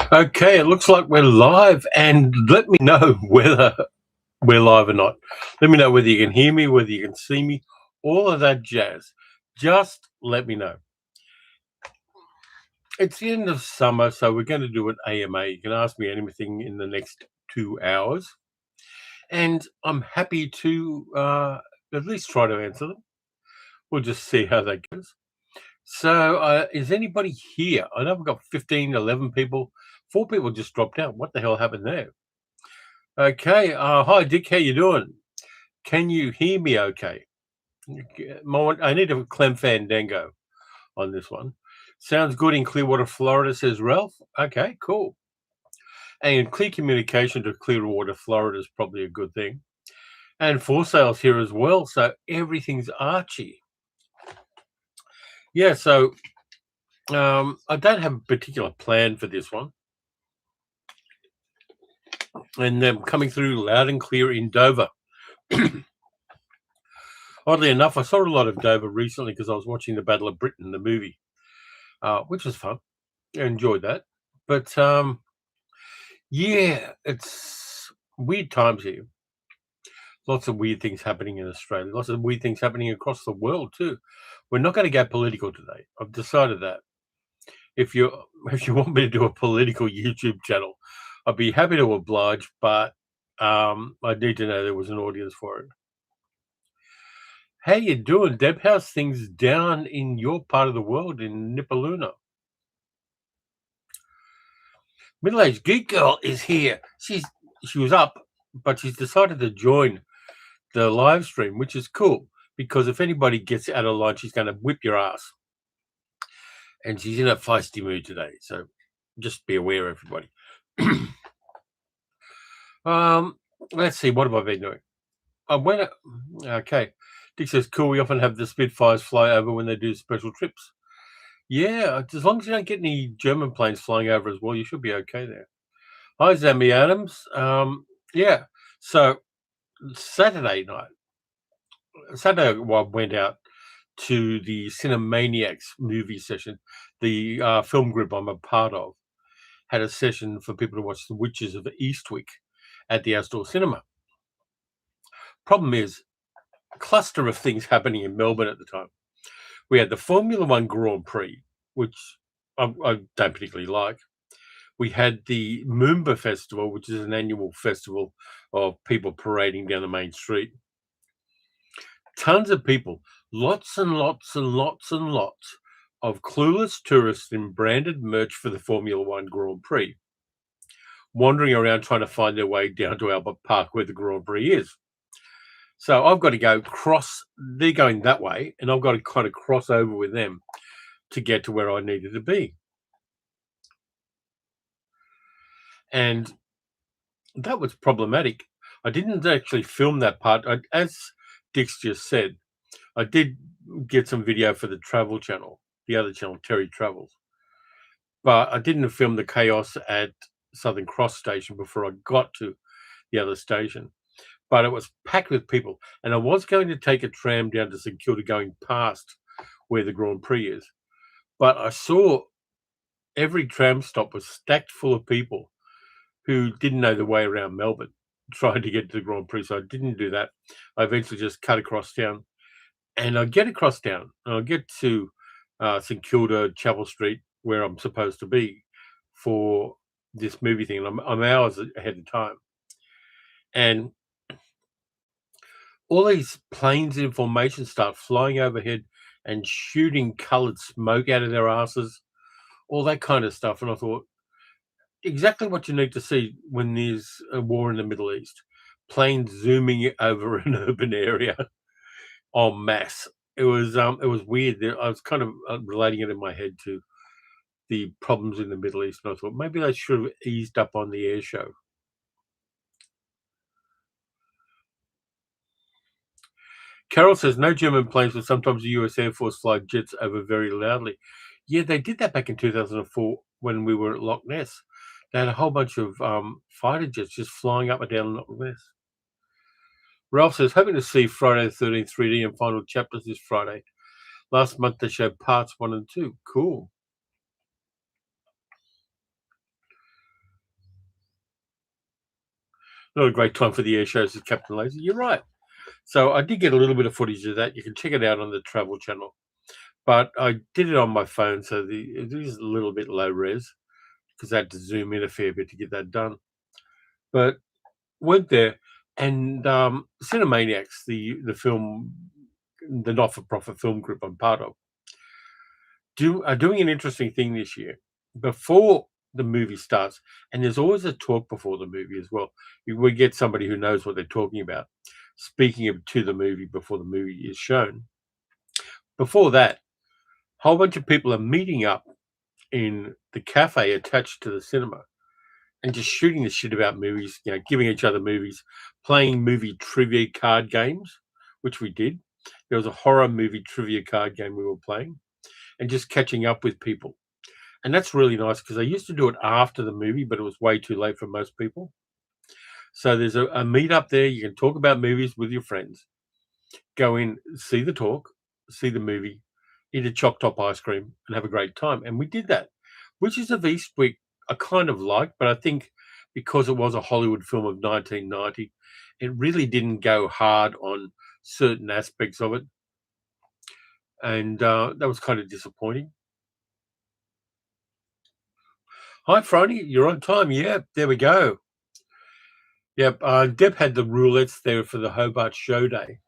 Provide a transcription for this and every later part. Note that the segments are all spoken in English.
Okay, it looks like we're live, and let me know whether we're live or not. Let me know whether you can hear me, whether you can see me, all of that jazz. Just let me know. It's the end of summer, so we're going to do an AMA. You can ask me anything in the next 2 hours, and I'm happy to at least try to answer them. We'll just see how that goes. So, is anybody here? I know we've got 15, 11 people. 4 people just dropped out. What the hell happened there? Okay. Hi, Dick. How you doing? Can you hear me okay? I need a Clem Fandango on this one. Sounds good in Clearwater, Florida, says Ralph. Okay, cool. And clear communication to Clearwater, Florida is probably a good thing. And for sales here as well. So everything's Archie. Yeah, so I don't have a particular plan for this one. And they're coming through loud and clear in Dover. Oddly enough, I saw a lot of Dover recently because I was watching the Battle of Britain, the movie, which was fun. I enjoyed that. But yeah, it's weird times here. Lots of weird things happening in Australia. Lots of weird things happening across the world too. We're not going to get political today. I've decided that. If you want me to do a political YouTube channel, I'd be happy to oblige, but I need to know there was an audience for it. How you doing, Deb? How's things down in your part of the world in Nipaluna? Middle-aged geek girl is here. She was up, but she's decided to join the live stream, which is cool because if anybody gets out of line, she's going to whip your ass. And she's in a feisty mood today, so just be aware, everybody. Let's see. What have I been doing? Okay. Dick says, cool. We often have the Spitfires fly over when they do special trips. Yeah, as long as you don't get any German planes flying over as well, you should be okay there. Hi, Zambi Adams. Yeah. So Saturday I went out to the Cinemaniacs movie session. The film group I'm a part of had a session for people to watch The Witches of Eastwick at the Outdoor Cinema. Problem is, a cluster of things happening in Melbourne at the time. We had the Formula One Grand Prix, which I don't particularly like. We had the Moomba Festival, which is an annual festival of people parading down the main street. Tons of people, lots and lots and lots and lots of clueless tourists in branded merch for the Formula One Grand Prix, wandering around trying to find their way down to Albert Park where the Grand Prix is. So I've got to go they're going that way, and I've got to kind of cross over with them to get to where I needed to be. And that was problematic. I didn't actually film that part. As Dick's just said, I did get some video for the travel channel, the other channel, Terry Travels. But I didn't film the chaos at Southern Cross Station before I got to the other station. But it was packed with people. And I was going to take a tram down to St Kilda going past where the Grand Prix is. But I saw every tram stop was stacked full of people who didn't know the way around Melbourne, trying to get to the Grand Prix. So I didn't do that. I eventually just cut across town. And I get across town, and I get to St Kilda, Chapel Street, where I'm supposed to be for this movie thing. And I'm hours ahead of time. And all these planes in formation start flying overhead and shooting coloured smoke out of their asses, all that kind of stuff. And I thought, exactly what you need to see when there's a war in the Middle East. Planes zooming over an urban area en masse. It was weird. I was kind of relating it in my head to the problems in the Middle East, and I thought maybe they should have eased up on the air show. Carol says no German planes, but sometimes the US Air Force fly jets over very loudly. Yeah, they did that back in 2004 when we were at Loch Ness. They had a whole bunch of fighter jets just flying up and down Loch Ness. Ralph says, hoping to see Friday the 13th 3D and final chapters this Friday. Last month they showed parts 1 and 2. Cool. Not a great time for the air shows with Captain Lazy. You're right. So I did get a little bit of footage of that. You can check it out on the Travel Channel. But I did it on my phone, so it is a little bit low res because I had to zoom in a fair bit to get that done. But went there, and Cinemaniacs, the film, the not-for-profit film group I'm part of, are doing an interesting thing this year. Before the movie starts, and there's always a talk before the movie as well. We get somebody who knows what they're talking about, speaking to the movie before the movie is shown. Before that, a whole bunch of people are meeting up in the cafe attached to the cinema and just shooting the shit about movies, giving each other movies, playing movie trivia card games, which we did. There was a horror movie trivia card game we were playing, and just catching up with people. And that's really nice because I used to do it after the movie, but it was way too late for most people. So there's a meet up there. You can talk about movies with your friends. Go in, see the talk, see the movie, eat a choc top ice cream, and have a great time. And we did that, which is of Eastwick I kind of liked, but I think because it was a Hollywood film of 1990, it really didn't go hard on certain aspects of it. And that was kind of disappointing. Hi, Franny, you're on time. Yeah, there we go. Yep, Deb had the roulettes there for the Hobart show day,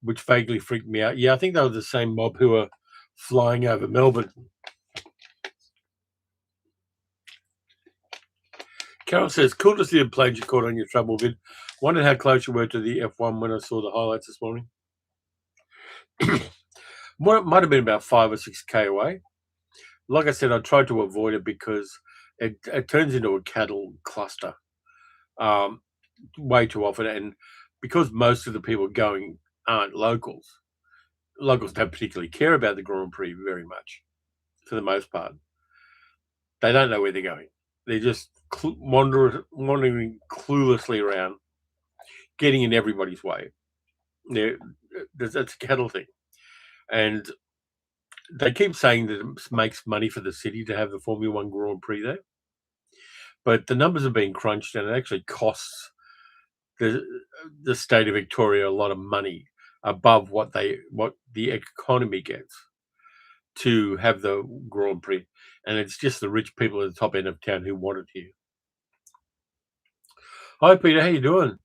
which vaguely freaked me out. Yeah, I think they were the same mob who were flying over Melbourne. Carol says, cool to see the planes you caught on your travel vid. Wondered how close you were to the F1 when I saw the highlights this morning. Might have been about 5 or 6K away. Like I said, I tried to avoid it because it turns into a cattle cluster way too often. And because most of the people going aren't locals don't particularly care about the Grand Prix very much, for the most part. They don't know where they're going. They're just wandering cluelessly around, getting in everybody's way. That's a cattle thing. And they keep saying that it makes money for the city to have the Formula One Grand Prix there. But the numbers are being crunched, and it actually costs the state of Victoria a lot of money above what the economy gets to have the Grand Prix. And it's just the rich people at the top end of town who want it here. Hi, Peter. How you doing?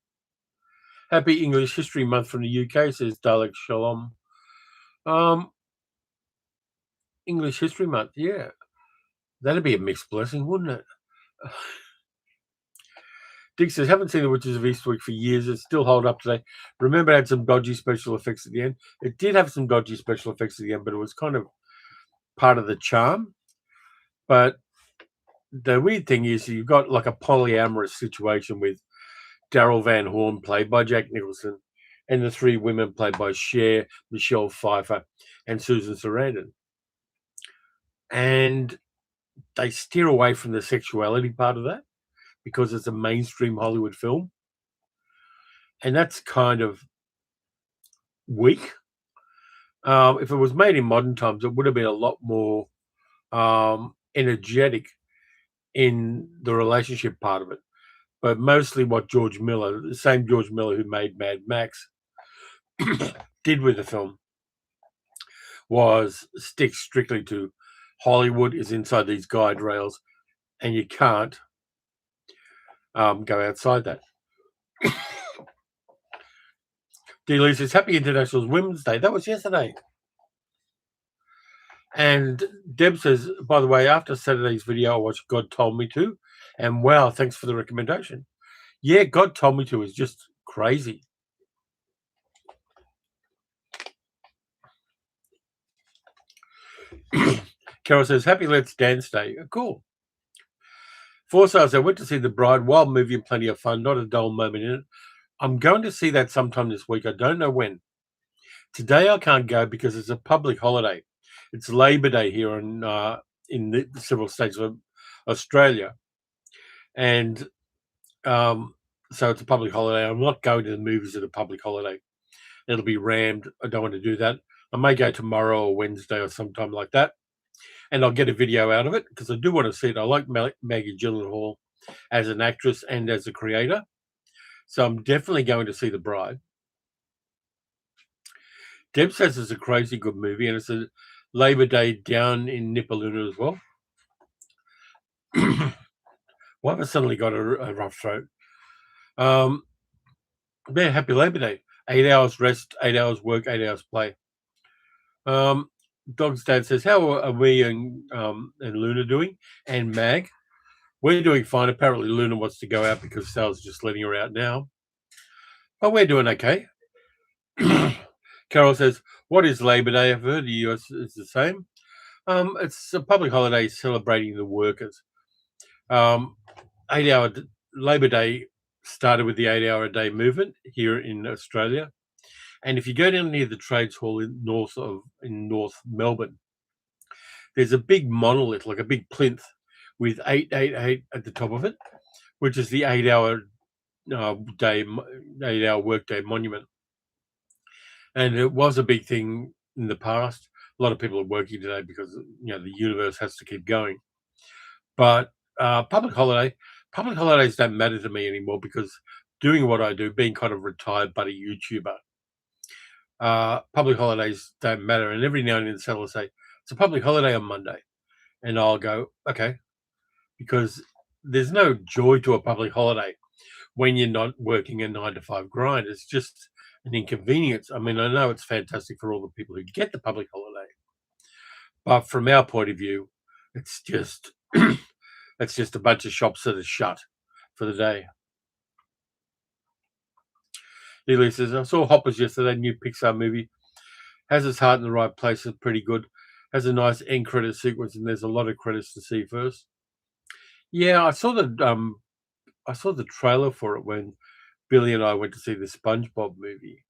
Happy English History Month from the UK, says Dalek Shalom. English History Month, yeah. That'd be a mixed blessing, wouldn't it? Dick says, haven't seen The Witches of Eastwick for years. It still hold up today. Remember it had some dodgy special effects at the end. It did have some dodgy special effects at the end, but it was kind of part of the charm. But the weird thing is you've got like a polyamorous situation with Daryl Van Horn, played by Jack Nicholson, and the three women played by Cher, Michelle Pfeiffer, and Susan Sarandon. And they steer away from the sexuality part of that because it's a mainstream Hollywood film. And that's kind of weak. If it was made in modern times, it would have been a lot more energetic in the relationship part of it. But mostly what George Miller, the same George Miller who made Mad Max, did with the film was stick strictly to Hollywood is inside these guide rails, and you can't go outside that. D. says, happy International Women's Day. That was yesterday. And Deb says, by the way, after Saturday's video, I watched God Told Me To. And wow, thanks for the recommendation. Yeah, God Told Me To is just crazy. Carol says, happy Let's Dance Day. Cool. 4 stars, I went to see The Bride, wild movie and plenty of fun, not a dull moment in it. I'm going to see that sometime this week. I don't know when. Today I can't go because it's a public holiday. It's Labor Day here in the several states of Australia. And so it's a public holiday. I'm not going to the movies at a public holiday. It'll be rammed. I don't want to do that. I may go tomorrow or Wednesday or sometime like that. And I'll get a video out of it because I do want to see it. I like Maggie Gyllenhaal as an actress and as a creator. So I'm definitely going to see The Bride. Deb says it's a crazy good movie, and it's a Labor Day down in Nipaluna as well. Why have I suddenly got a rough throat? Yeah, happy Labor Day. 8 hours rest, 8 hours work, 8 hours play. Dog's dad says, "How are we and Luna doing?" And Mag, we're doing fine. Apparently, Luna wants to go out because Sal's just letting her out now, but we're doing okay. Carol says, "What is Labor Day?" I've heard the US is the same. It's a public holiday celebrating the workers. 8 hour Labor Day started with the 8 hour a day movement here in Australia. And if you go down near the Trades Hall in North Melbourne, there's a big monolith, like a big plinth, with 888 at the top of it, which is the 8 hour day, 8 hour workday monument. And it was a big thing in the past. A lot of people are working today because the universe has to keep going. But public holidays don't matter to me anymore because doing what I do, being kind of retired but a YouTuber, public holidays don't matter. And every now and then, someone will say it's a public holiday on Monday, and I'll go okay, because there's no joy to a public holiday when you're not working a 9 to 5 grind. It's just an inconvenience. I mean, I know it's fantastic for all the people who get the public holiday, but from our point of view, it's just it's just a bunch of shops that are shut for the day. Lily says, "I saw Hoppers yesterday, new Pixar movie. Has its heart in the right place. It's pretty good. Has a nice end credit sequence, and there's a lot of credits to see first." Yeah, I saw the trailer for it when Billy and I went to see the SpongeBob movie.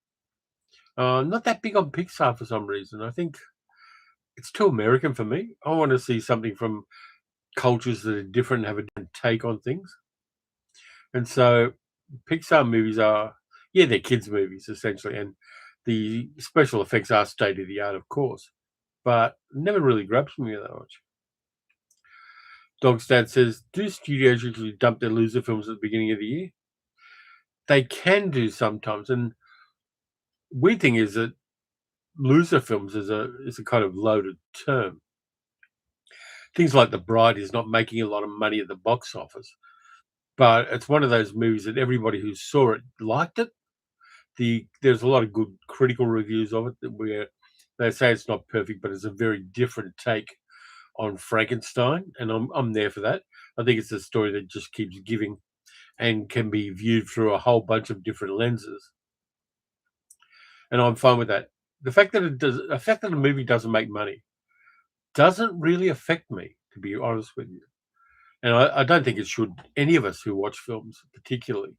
Not that big on Pixar for some reason. I think it's too American for me. I want to see something from cultures that are different, have a different take on things. And so Pixar movies are, yeah, they're kids' movies essentially, and the special effects are state of the art, of course, but never really grabs me that much. Dog's dad says, "Do studios usually dump their loser films at the beginning of the year?" They can do sometimes, and weird thing is that loser films is a kind of loaded term. Things like The Bride is not making a lot of money at the box office, but it's one of those movies that everybody who saw it liked it. There's a lot of good critical reviews of it where they say it's not perfect, but it's a very different take on Frankenstein, and I'm there for that. I think it's a story that just keeps giving and can be viewed through a whole bunch of different lenses, and I'm fine with that. The fact that a movie doesn't make money doesn't really affect me, to be honest with you. And I don't think it should any of us who watch films particularly.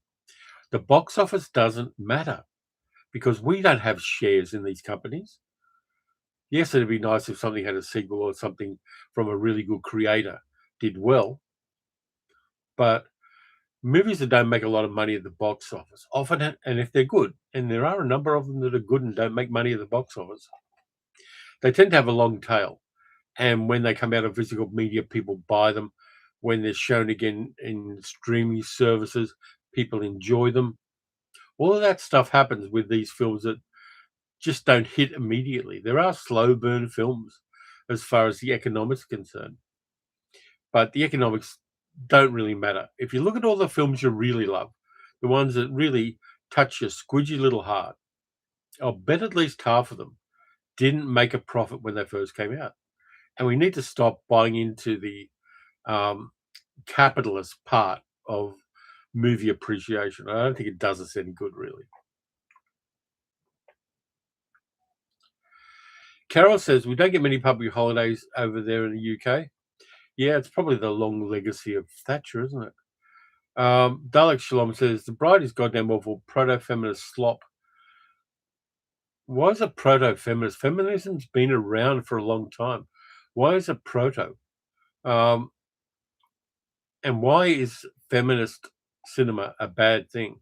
The box office doesn't matter because we don't have shares in these companies. Yes, it'd be nice if something had a sequel or something from a really good creator did well, but movies that don't make a lot of money at the box office often, and if they're good, and there are a number of them that are good and don't make money at the box office, they tend to have a long tail. And when they come out of physical media, people buy them. When they're shown again in streaming services, people enjoy them. All of that stuff happens with these films that just don't hit immediately. There are slow burn films as far as the economics are concerned, but the economics don't really matter. If you look at all the films you really love, the ones that really touch your squidgy little heart, I'll bet at least half of them didn't make a profit when they first came out. And we need to stop buying into the um, capitalist part of movie appreciation. I don't think it does us any good, really. Carol says we don't get many public holidays over there in the UK. Yeah, it's probably the long legacy of Thatcher, isn't it? Dalek Shalom says the bride is goddamn awful proto-feminist slop. Why is it proto-feminist? Feminism's been around for a long time. Why is it proto? Um, and why is feminist cinema a bad thing?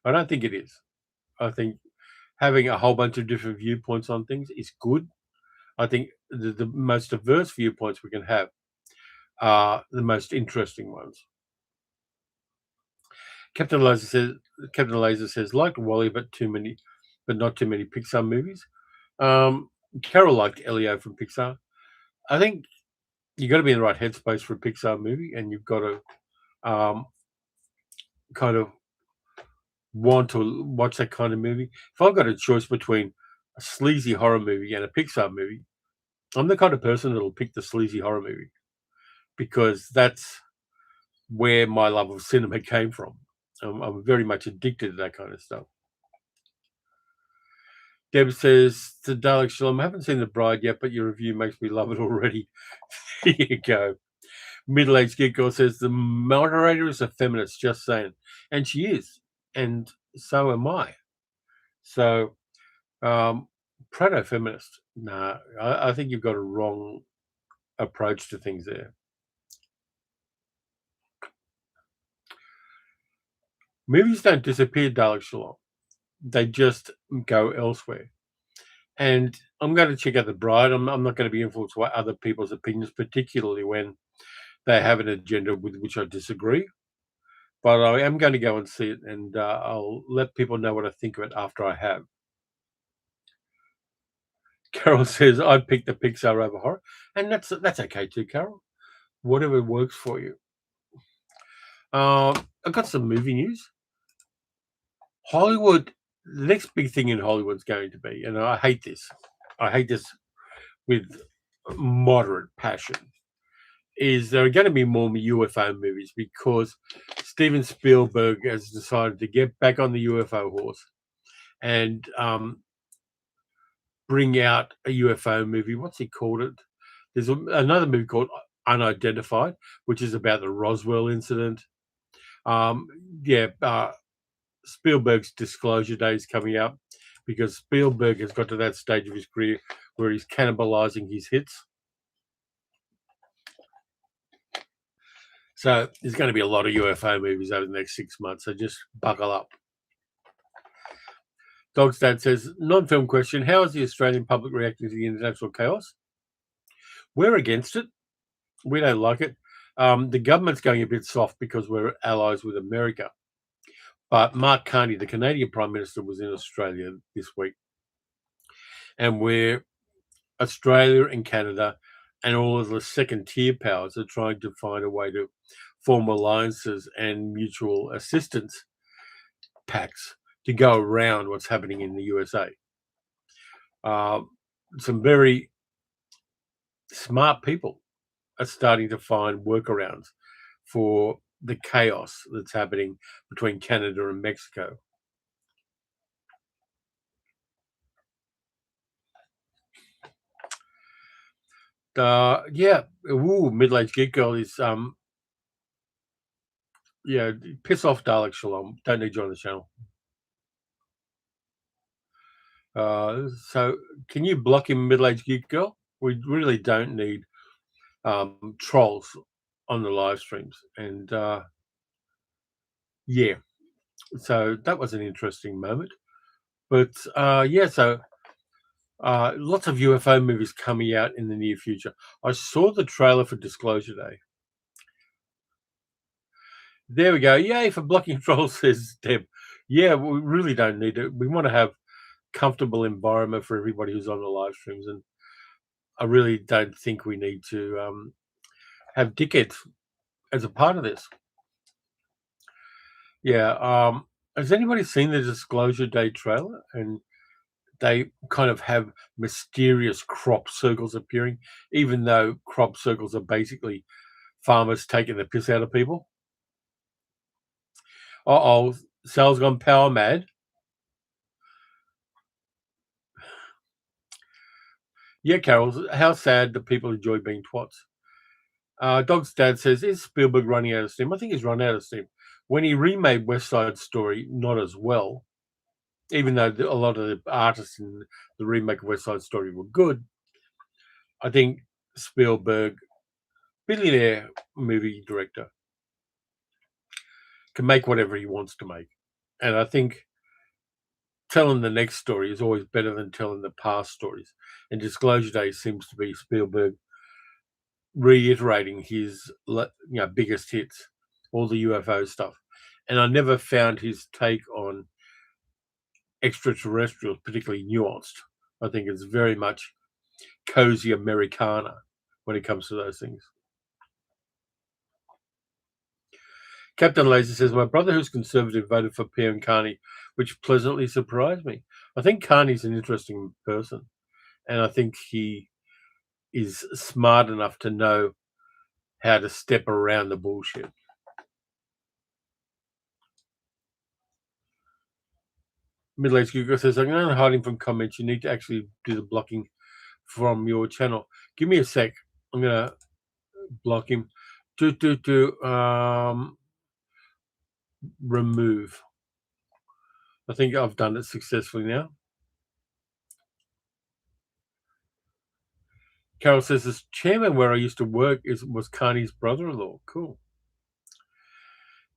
I don't think it is. I think having a whole bunch of different viewpoints on things is good. I think the most diverse viewpoints we can have are the most interesting ones. Captain Laser says liked Wally, but not too many Pixar movies. Um, Carol liked Elio from Pixar. I think you got to be in the right headspace for a Pixar movie, and you've got to kind of want to watch that kind of movie. If I've got a choice between a sleazy horror movie and a Pixar movie, I'm the kind of person that'll pick the sleazy horror movie because that's where my love of cinema came from. I'm very much addicted to that kind of stuff. Deb says to Dalek Shalom, I haven't seen The Bride yet, but your review makes me love it already. Here you go. Middle-aged geek girl says the moderator is a feminist, just saying. And she is. And so am I. So, proto-feminist. Nah, I think you've got a wrong approach to things there. Movies don't disappear, Dalek Shalom. They just go elsewhere. And I'm going to check out The Bride. I'm not going to be influenced by other people's opinions, particularly when they have an agenda with which I disagree. But I am going to go and see it, and I'll let people know what I think of it after I have. Carol says, I'd pick the Pixar over horror. And that's okay too, Carol. Whatever works for you. I've got some movie news. Hollywood, the next big thing in Hollywood's going to be, and I hate this with moderate passion, is there are going to be more UFO movies because Steven Spielberg has decided to get back on the UFO horse and bring out a UFO movie. What's he called it? There's another movie called Unidentified, which is about the Roswell incident. Spielberg's Disclosure Day is coming up because Spielberg has got to that stage of his career where he's cannibalizing his hits. So there's going to be a lot of UFO movies over the next 6 months, so just buckle up. Dog's Dad says, non-film question, how is the Australian public reacting to the international chaos? We're against it. We don't like it. The government's going a bit soft because we're allies with America. But Mark Carney, the Canadian Prime Minister, was in Australia this week. And we're Australia and Canada and all of the second-tier powers are trying to find a way to form alliances and mutual assistance pacts to go around what's happening in the USA. Some very smart people are starting to find workarounds for the chaos that's happening between Canada and Mexico. Middle-aged geek girl is piss off Dalek Shalom. Don't need you on the channel. So can you block him, middle-aged geek girl? We really don't need trolls on the live streams. And so that was an interesting moment. But lots of UFO movies coming out in the near future. I saw the trailer for Disclosure Day. There we go. Yay for blocking trolls, says Deb. Yeah, we really don't need it. We want to have comfortable environment for everybody who's on the live streams, and I really don't think we need to have dickheads as a part of this. Yeah. Has anybody seen the Disclosure Day trailer? And they kind of have mysterious crop circles appearing, even though crop circles are basically farmers taking the piss out of people. Sal's gone power mad. Yeah, Carol, how sad that people enjoy being twats. Dog's Dad says, is Spielberg running out of steam? I think he's run out of steam. When he remade West Side Story, not as well, even though a lot of the artists in the remake of West Side Story were good, I think Spielberg, billionaire movie director, can make whatever he wants to make. And I think telling the next story is always better than telling the past stories. And Disclosure Day seems to be Spielberg reiterating his biggest hits, all the UFO stuff. and I never found his take on extraterrestrials particularly nuanced. I think it's very much cozy Americana when it comes to those things. Captain Laser says, my brother, who's conservative, voted for Pierre and Carney, which pleasantly surprised me. I think Carney's an interesting person, and I think he is smart enough to know how to step around the bullshit. Middle-aged Google says, I'm not hiding from comments. You need to actually do the blocking from your channel. Give me a sec. I'm going to block him. Remove. I think I've done it successfully now. Carol says, this chairman where I used to work was Carney's brother-in-law. Cool.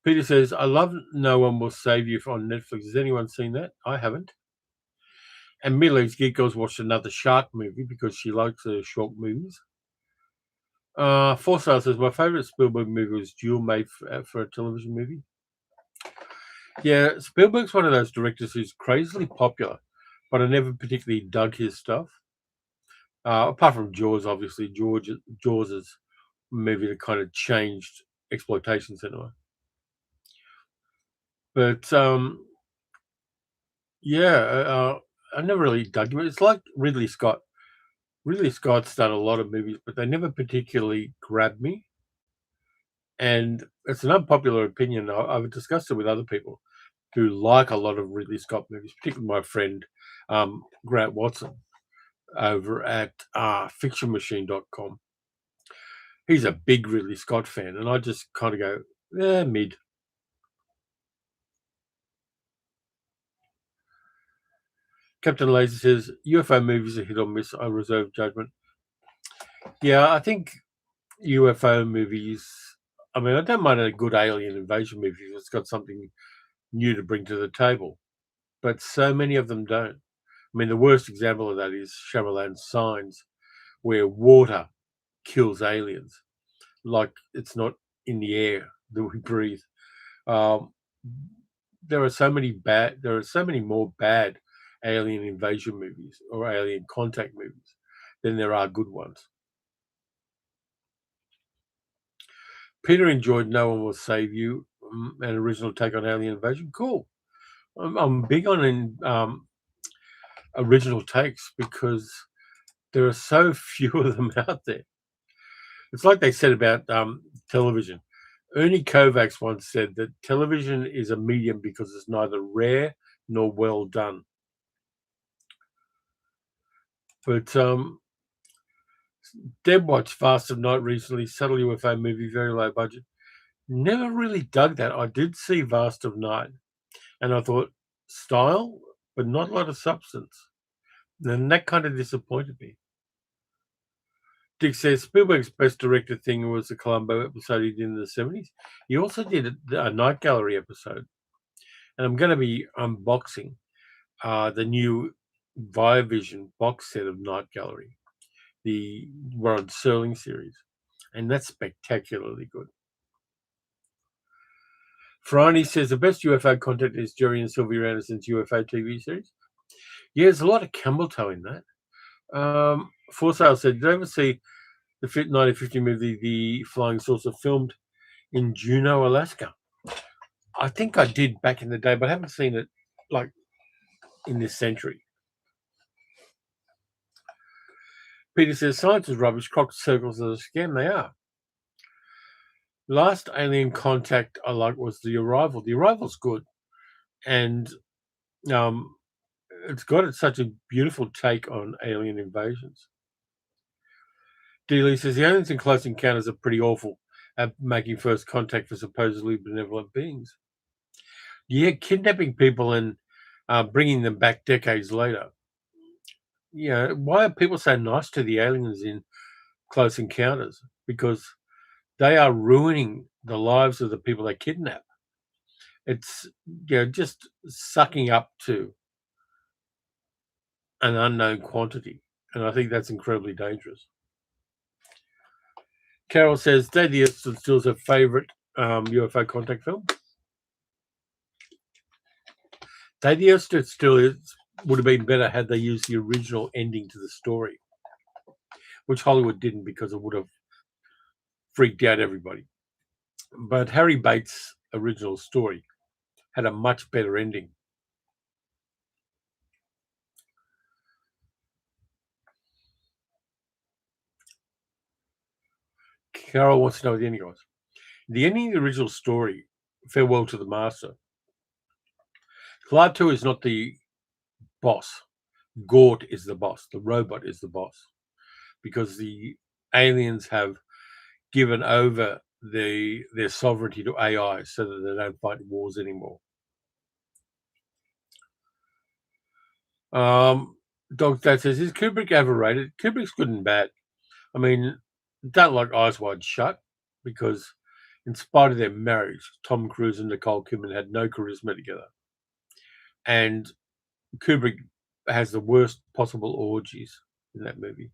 Peter says, I love No One Will Save You on Netflix. Has anyone seen that? I haven't. And Middle-aged Geek Girls watched another shark movie because she likes short movies. Forsyth says, my favorite Spielberg movie was Duel, made for a television movie. Yeah, Spielberg's one of those directors who's crazily popular, but I never particularly dug his stuff. Apart from Jaws, obviously. Jaws is a movie that kind of changed exploitation cinema. But yeah, I never really dug him. It's like Ridley Scott. Ridley Scott's done a lot of movies, but they never particularly grabbed me. And it's an unpopular opinion. I've discussed it with other people who like a lot of Ridley Scott movies, particularly my friend Grant Watson over at fictionmachine.com. He's a big Ridley Scott fan, and I just kind of go, mid. Captain Laser says, UFO movies are hit or miss. I reserve judgment. Yeah, I think UFO movies, I mean, I don't mind a good alien invasion movie if it's got something new to bring to the table, but so many of them don't. I mean, the worst example of that is Shyamalan's Signs, where water kills aliens, like it's not in the air that we breathe. There are so many more bad alien invasion movies or alien contact movies than there are good ones. Peter enjoyed No One Will Save You, an original take on alien invasion. Cool. I'm big on original takes because there are so few of them out there. It's like they said about television. Ernie Kovacs once said that television is a medium because it's neither rare nor well done. But Deb watched Fast of Night recently, subtle UFO movie, very low budget. Never really dug that. I did see Vast of Night, and I thought style, but not a lot of substance. And that kind of disappointed me. Dick says Spielberg's best directed thing was the Columbo episode he did in the 70s. He also did a Night Gallery episode. And I'm going to be unboxing the new Viavision box set of Night Gallery, the Warren Serling series. And that's spectacularly good. Franny says the best UFO content is Jerry and Sylvia Anderson's UFO TV series. Yeah, there's a lot of Campbelltoe in that. Forsale said, did you ever see the 1950 movie The Flying Saucer filmed in Juneau, Alaska? I think I did back in the day, but I haven't seen it like in this century. Peter says science is rubbish. Croc circles are a scam. They are. Last alien contact I liked was The Arrival. The Arrival's good, and it's got such a beautiful take on alien invasions. Dealey says the aliens in Close Encounters are pretty awful at making first contact for supposedly benevolent beings. Yeah, kidnapping people and bringing them back decades later. Yeah, why are people so nice to the aliens in Close Encounters? Because they are ruining the lives of the people they kidnap. It's just sucking up to an unknown quantity, and I think that's incredibly dangerous. Carol says, Day the Earth Stood Still is her favourite UFO contact film. The still would have been better had they used the original ending to the story, which Hollywood didn't because it would have freaked out everybody. But Harry Bates' original story had a much better ending. Carol wants to know what the ending was. The ending of the original story, Farewell to the Master, Klaatu is not the boss. Gort is the boss. The robot is the boss. Because the aliens have given over their sovereignty to AI so that they don't fight wars anymore. Dog Dad says, is Kubrick overrated? Kubrick's good and bad. I mean, don't like Eyes Wide Shut because in spite of their marriage, Tom Cruise and Nicole Kidman had no charisma together. And Kubrick has the worst possible orgies in that movie.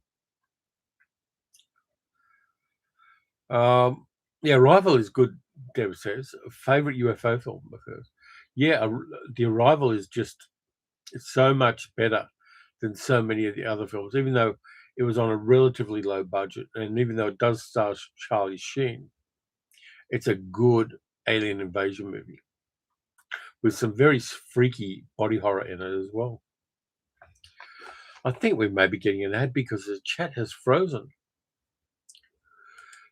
Yeah, Arrival is good, Deb says. Favorite UFO film of hers. Yeah, The Arrival is just so much better than so many of the other films, even though it was on a relatively low budget. And even though it does star Charlie Sheen, it's a good alien invasion movie with some very freaky body horror in it as well. I think we may be getting an ad because the chat has frozen.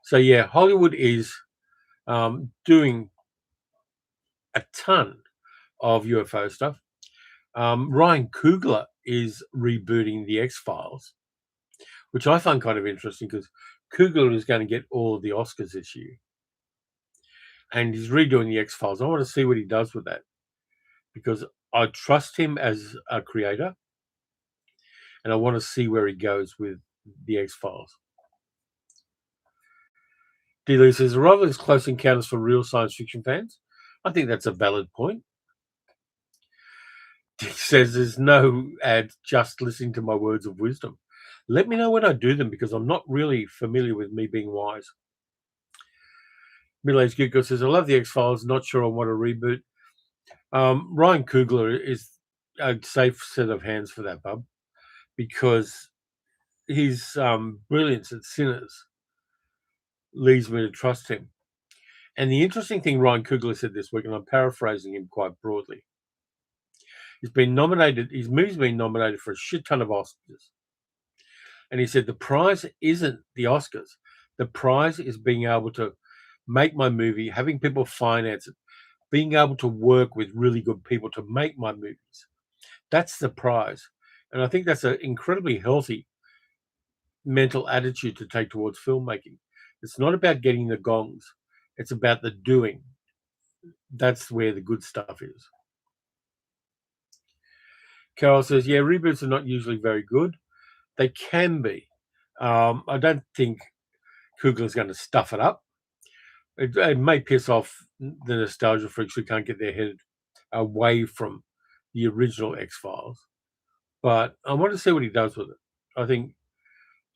So yeah, Hollywood is doing a ton of UFO stuff. Ryan Coogler is rebooting the X-Files, which I find kind of interesting because Coogler is going to get all of the Oscars this year. And he's redoing the X-Files. I want to see what he does with that because I trust him as a creator and I want to see where he goes with the X-Files. D. says, Arrival is Close Encounters for real science fiction fans. I think that's a valid point. Dick says there's no ad, just listening to my words of wisdom. Let me know when I do them because I'm not really familiar with me being wise. Middle-aged Geek Girl says, I love the X-Files, not sure I want to reboot. Ryan Coogler is a safe set of hands for that, bub, because his brilliance at Sinners leads me to trust him. And the interesting thing Ryan Coogler said this week, and I'm paraphrasing him quite broadly, his movie's been nominated for a shit ton of Oscars. And he said, the prize isn't the Oscars. The prize is being able to make my movie, having people finance it, being able to work with really good people to make my movies. That's the prize. And I think that's an incredibly healthy mental attitude to take towards filmmaking. It's not about getting the gongs. It's about the doing. That's where the good stuff is. Carol says, yeah, reboots are not usually very good. They can be. I don't think Coogler's going to stuff it up. It may piss off the nostalgia freaks who can't get their head away from the original X-Files. But I want to see what he does with it.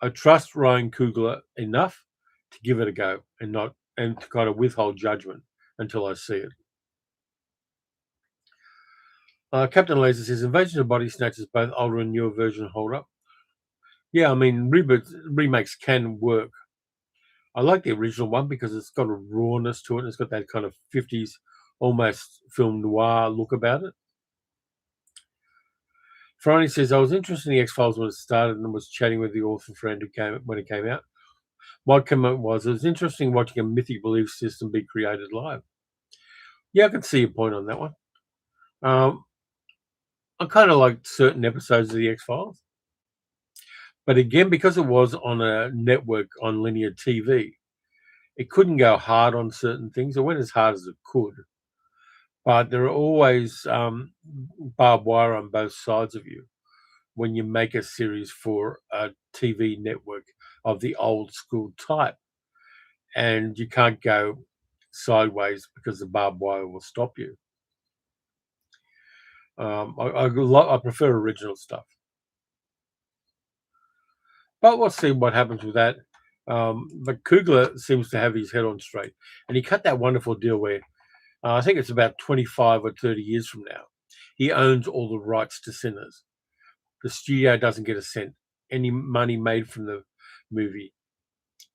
I trust Ryan Coogler enough to give it a go and to kind of withhold judgment until I see it. Captain Laser says, Invasion of Body Snatchers, both older and newer version hold up. Yeah, I mean, remakes can work. I like the original one because it's got a rawness to it. It's got that kind of 50s, almost film noir look about it. Franny says, I was interested in the X-Files when it started and was chatting with the author friend when it came out. My comment was, it was interesting watching a mythic belief system be created live. Yeah, I can see your point on that one. I kind of liked certain episodes of the X-Files. But again, because it was on a network on linear TV, it couldn't go hard on certain things. It went as hard as it could. But there are always barbed wire on both sides of you when you make a series for a TV network of the old school type. And you can't go sideways because the barbed wire will stop you. I prefer original stuff. But we'll see what happens with that. But Coogler seems to have his head on straight. And he cut that wonderful deal where I think it's about 25 or 30 years from now. he owns all the rights to Sinners. The studio doesn't get a cent. Any money made from the movie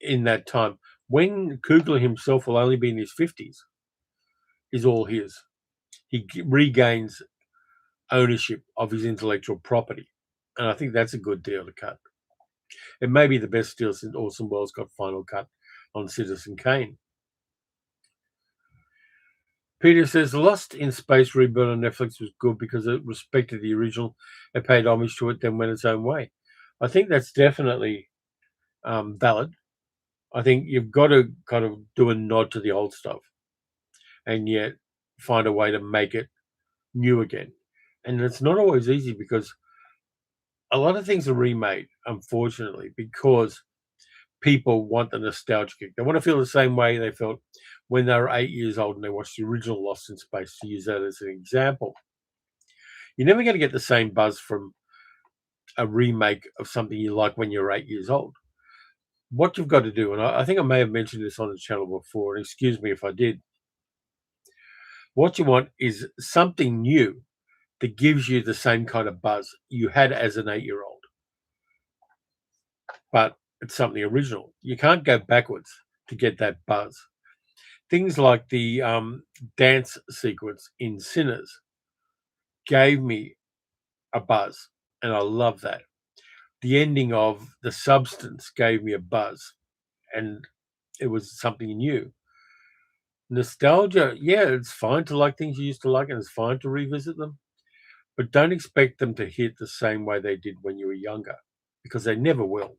in that time, when Coogler himself will only be in his 50s, is all his. He regains ownership of his intellectual property. And I think that's a good deal to cut. It may be the best deal since Orson Welles got final cut on Citizen Kane. Peter says Lost in Space reboot on Netflix was good because it respected the original, it paid homage to it, then went its own way. I think that's definitely valid. I think you've got to kind of do a nod to the old stuff and yet find a way to make it new again. And it's not always easy because a lot of things are remade, unfortunately, because people want the nostalgia kick. They want to feel the same way they felt when they were 8 years old and they watched the original Lost in Space, to use that as an example. You're never going to get the same buzz from a remake of something you like when you're 8 years old. What you've got to do, and I think I may have mentioned this on the channel before, and excuse me if I did, what you want is something new that gives you the same kind of buzz you had as an 8-year-old. But it's something original. You can't go backwards to get that buzz. Things like the dance sequence in Sinners gave me a buzz, and I love that. The ending of The Substance gave me a buzz, and it was something new. Nostalgia, yeah, it's fine to like things you used to like, and it's fine to revisit them, but don't expect them to hit the same way they did when you were younger, because they never will.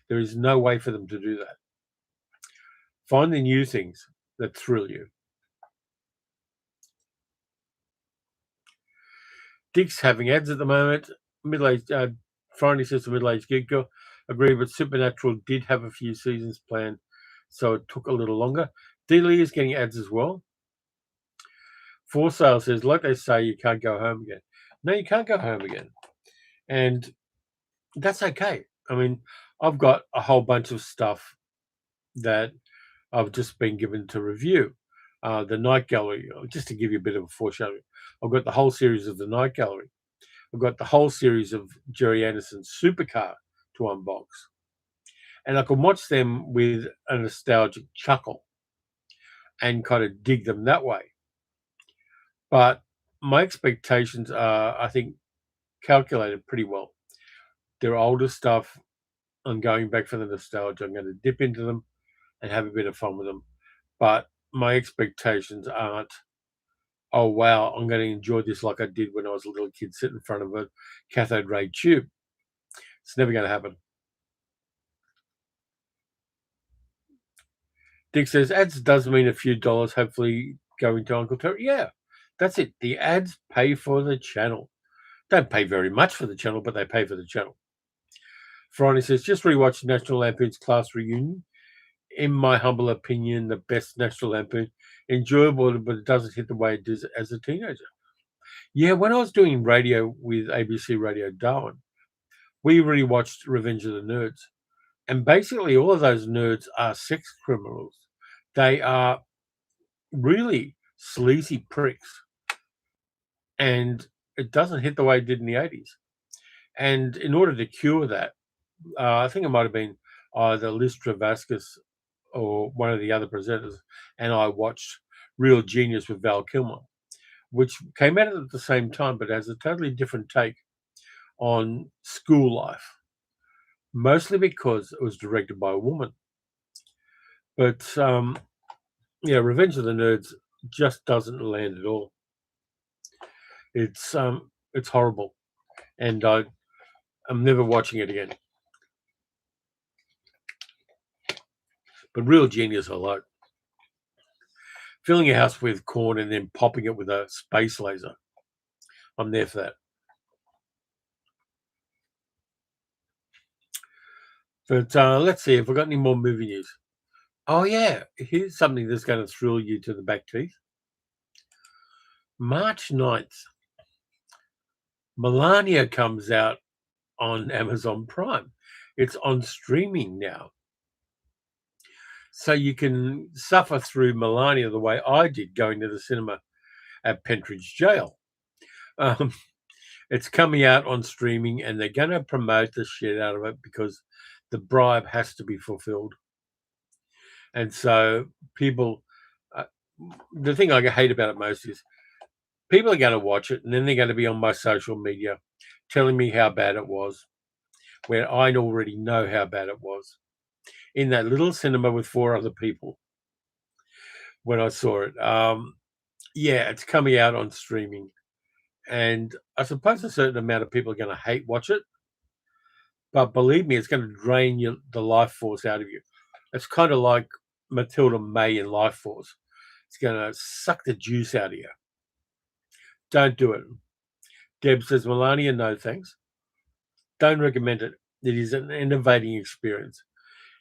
There is no way for them to do that. Find the new things that thrill you. Dick's having ads at the moment. Middle-aged, Friday says the middle-aged geek girl. Agree, but Supernatural did have a few seasons planned, so it took a little longer. D-Lee is getting ads as well. For Sale says, like they say, you can't go home again. No, you can't go home again. And that's okay. I mean, I've got a whole bunch of stuff that I've just been given to review. The Night Gallery, just to give you a bit of a foreshadowing, I've got the whole series of the Night Gallery. I've got the whole series of Jerry Anderson's Supercar to unbox. And I can watch them with a nostalgic chuckle and kind of dig them that way. But my expectations are, I think, calculated pretty well. They're older stuff. I'm going back for the nostalgia. I'm going to dip into them and have a bit of fun with them. But my expectations aren't, oh, wow, I'm going to enjoy this like I did when I was a little kid sitting in front of a cathode ray tube. It's never going to happen. Dick says, ads does mean a few dollars, hopefully going to Uncle Terry. Yeah, that's it. The ads pay for the channel. Don't pay very much for the channel, but they pay for the channel. Friday says, just rewatched National Lampoon's Class Reunion. In my humble opinion, the best National Lampoon. Enjoyable, but it doesn't hit the way it did as a teenager. Yeah, when I was doing radio with ABC Radio Darwin, we rewatched Revenge of the Nerds. And basically all of those nerds are sex criminals. They are really sleazy pricks. And it doesn't hit the way it did in the 80s. And in order to cure that, I think it might have been either Liz Travascus or one of the other presenters, and I watched Real Genius with Val Kilmer, which came out at the same time, but has a totally different take on school life, mostly because it was directed by a woman. But yeah, Revenge of the Nerds just doesn't land at all. It's horrible, and I'm never watching it again. But Real Genius I like. Filling your house with corn and then popping it with a space laser. I'm there for that. But let's see if we've got any more movie news. Oh, yeah. Here's something that's going to thrill you to the back teeth. March 9th, Melania comes out on Amazon Prime. It's on streaming now. So you can suffer through Melania the way I did going to the cinema at Pentridge Jail. Um, it's coming out on streaming, and they're going to promote the shit out of it because the bribe has to be fulfilled. And so people, uh, the thing I hate about it most is people are going to watch it, and then they're going to be on my social media telling me how bad it was, where I already know how bad it was in that little cinema with 4 other people when I saw it. Yeah, it's coming out on streaming, and I suppose a certain amount of people are going to hate watch it, but believe me, it's going to drain the life force out of you. It's kind of like Matilda May in Life Force. It's going to suck the juice out of you. Don't do it. Deb says, Melania, no thanks. Don't recommend it. It is an innovating experience.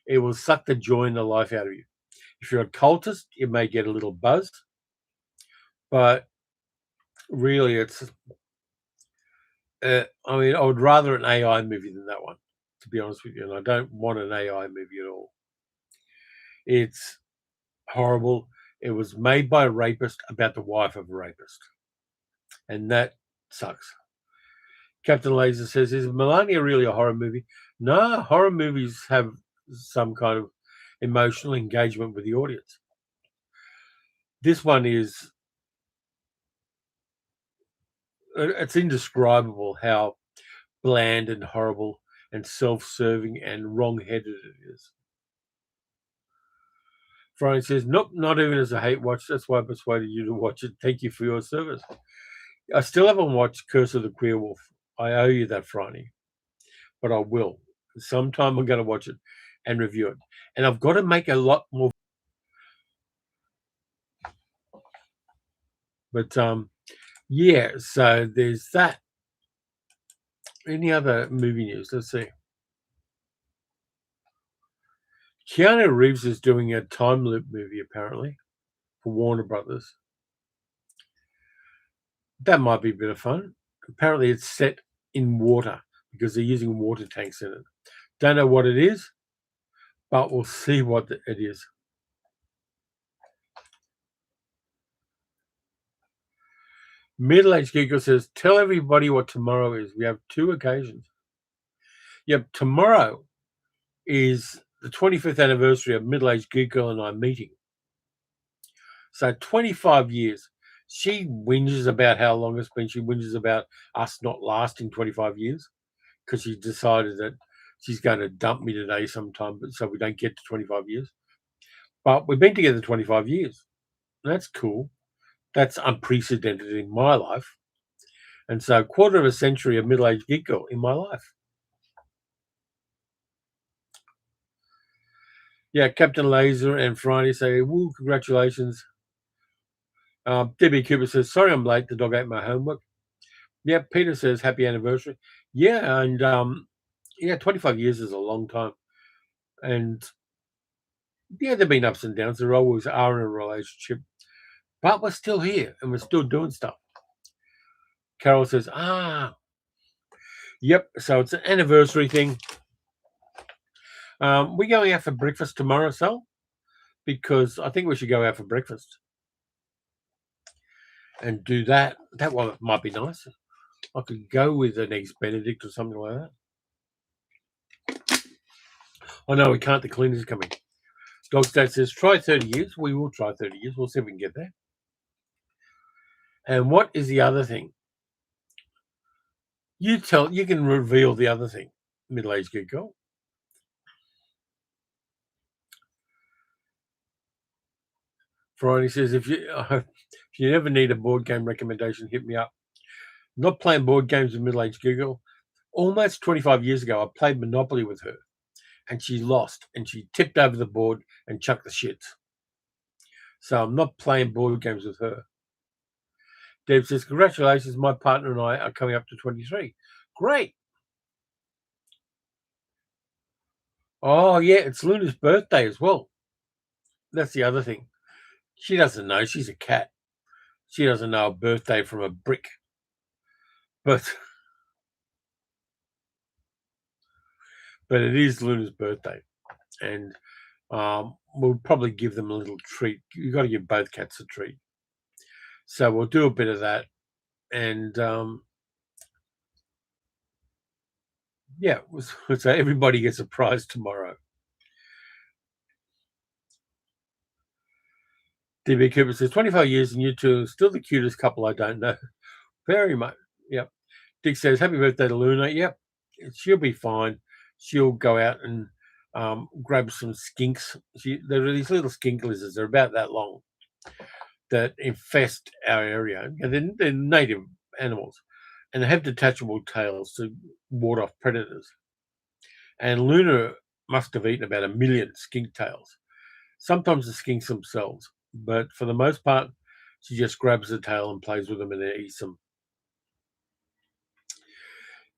It will suck the joy and the life out of you. If you're a cultist, you may get a little buzzed, but really, it's. I mean, I would rather an AI movie than that one, to be honest with you. And I don't want an AI movie at all. It's horrible. It was made by a rapist about the wife of a rapist, and that sucks. Captain Laser says, "Is Melania really a horror movie?" No, horror movies have some kind of emotional engagement with the audience. This one is. It's indescribable how bland and horrible and self-serving and wrong-headed it is. Friday says, nope, not even as a hate watch. That's why I persuaded you to watch it. Thank you for your service. I still haven't watched Curse of the Queer Wolf. I owe you that, Friday, but I will. Sometime I'm going to watch it and review it. And I've got to make a lot more. But yeah, so there's that. Any other movie news? Let's see. Keanu Reeves is doing a time loop movie, apparently, for Warner Brothers. That might be a bit of fun. Apparently, it's set in water because they're using water tanks in it. Don't know what it is, but we'll see what it is. Middle-aged Geeko says, tell everybody what tomorrow is. We have 2 occasions. Yep, tomorrow is the 25th anniversary of Middle-aged Geeko and I meeting. So 25 years. She whinges about how long it's been. She whinges about us not lasting 25 years because she decided that she's going to dump me today sometime, so we don't get to 25 years. But we've been together 25 years. That's cool. That's unprecedented in my life. And so, 1/4 of a century of middle-aged geek girl in my life. Yeah, Captain Laser and Friday say, woo, congratulations. Debbie Cooper says, sorry I'm late. The dog ate my homework. Yeah, Peter says, happy anniversary. Yeah, and 25 years is a long time. And yeah, there have been ups and downs. There always are in a relationship. But we're still here and we're still doing stuff. Carol says, yep. So it's an anniversary thing. We're going out for breakfast tomorrow, Sal, because I think we should go out for breakfast and do that. That one might be nice. I could go with an eggs Benedict or something like that. Oh no, we can't. The cleaner's coming. Dog State says, try 30 years. We will try 30 years. We'll see if we can get there. And what is the other thing? You can reveal the other thing, middle-aged good girl. Friday says, if you ever need a board game recommendation, hit me up. Not playing board games with middle-aged girl. Almost 25 years ago, I played Monopoly with her, and she lost, and she tipped over the board and chucked the shits. So I'm not playing board games with her. Deb says, congratulations, my partner and I are coming up to 23. Great. Oh, yeah, it's Luna's birthday as well. That's the other thing. She doesn't know. She's a cat. She doesn't know a birthday from a brick. But it is Luna's birthday. And we'll probably give them a little treat. You've got to give both cats a treat. So we'll do a bit of that. And yeah, so everybody gets a prize tomorrow. DB Cooper says 25 years and you two are still the cutest couple I don't know. Very much. Yep. Dick says happy birthday to Luna. Yep. She'll be fine. She'll go out and grab some skinks. There are these little skink lizards. They're about that long that infest our area. And they're native animals, and they have detachable tails to ward off predators. And Luna must have eaten about 1 million skink tails. Sometimes the skinks themselves, but for the most part, she just grabs the tail and plays with them and eats them.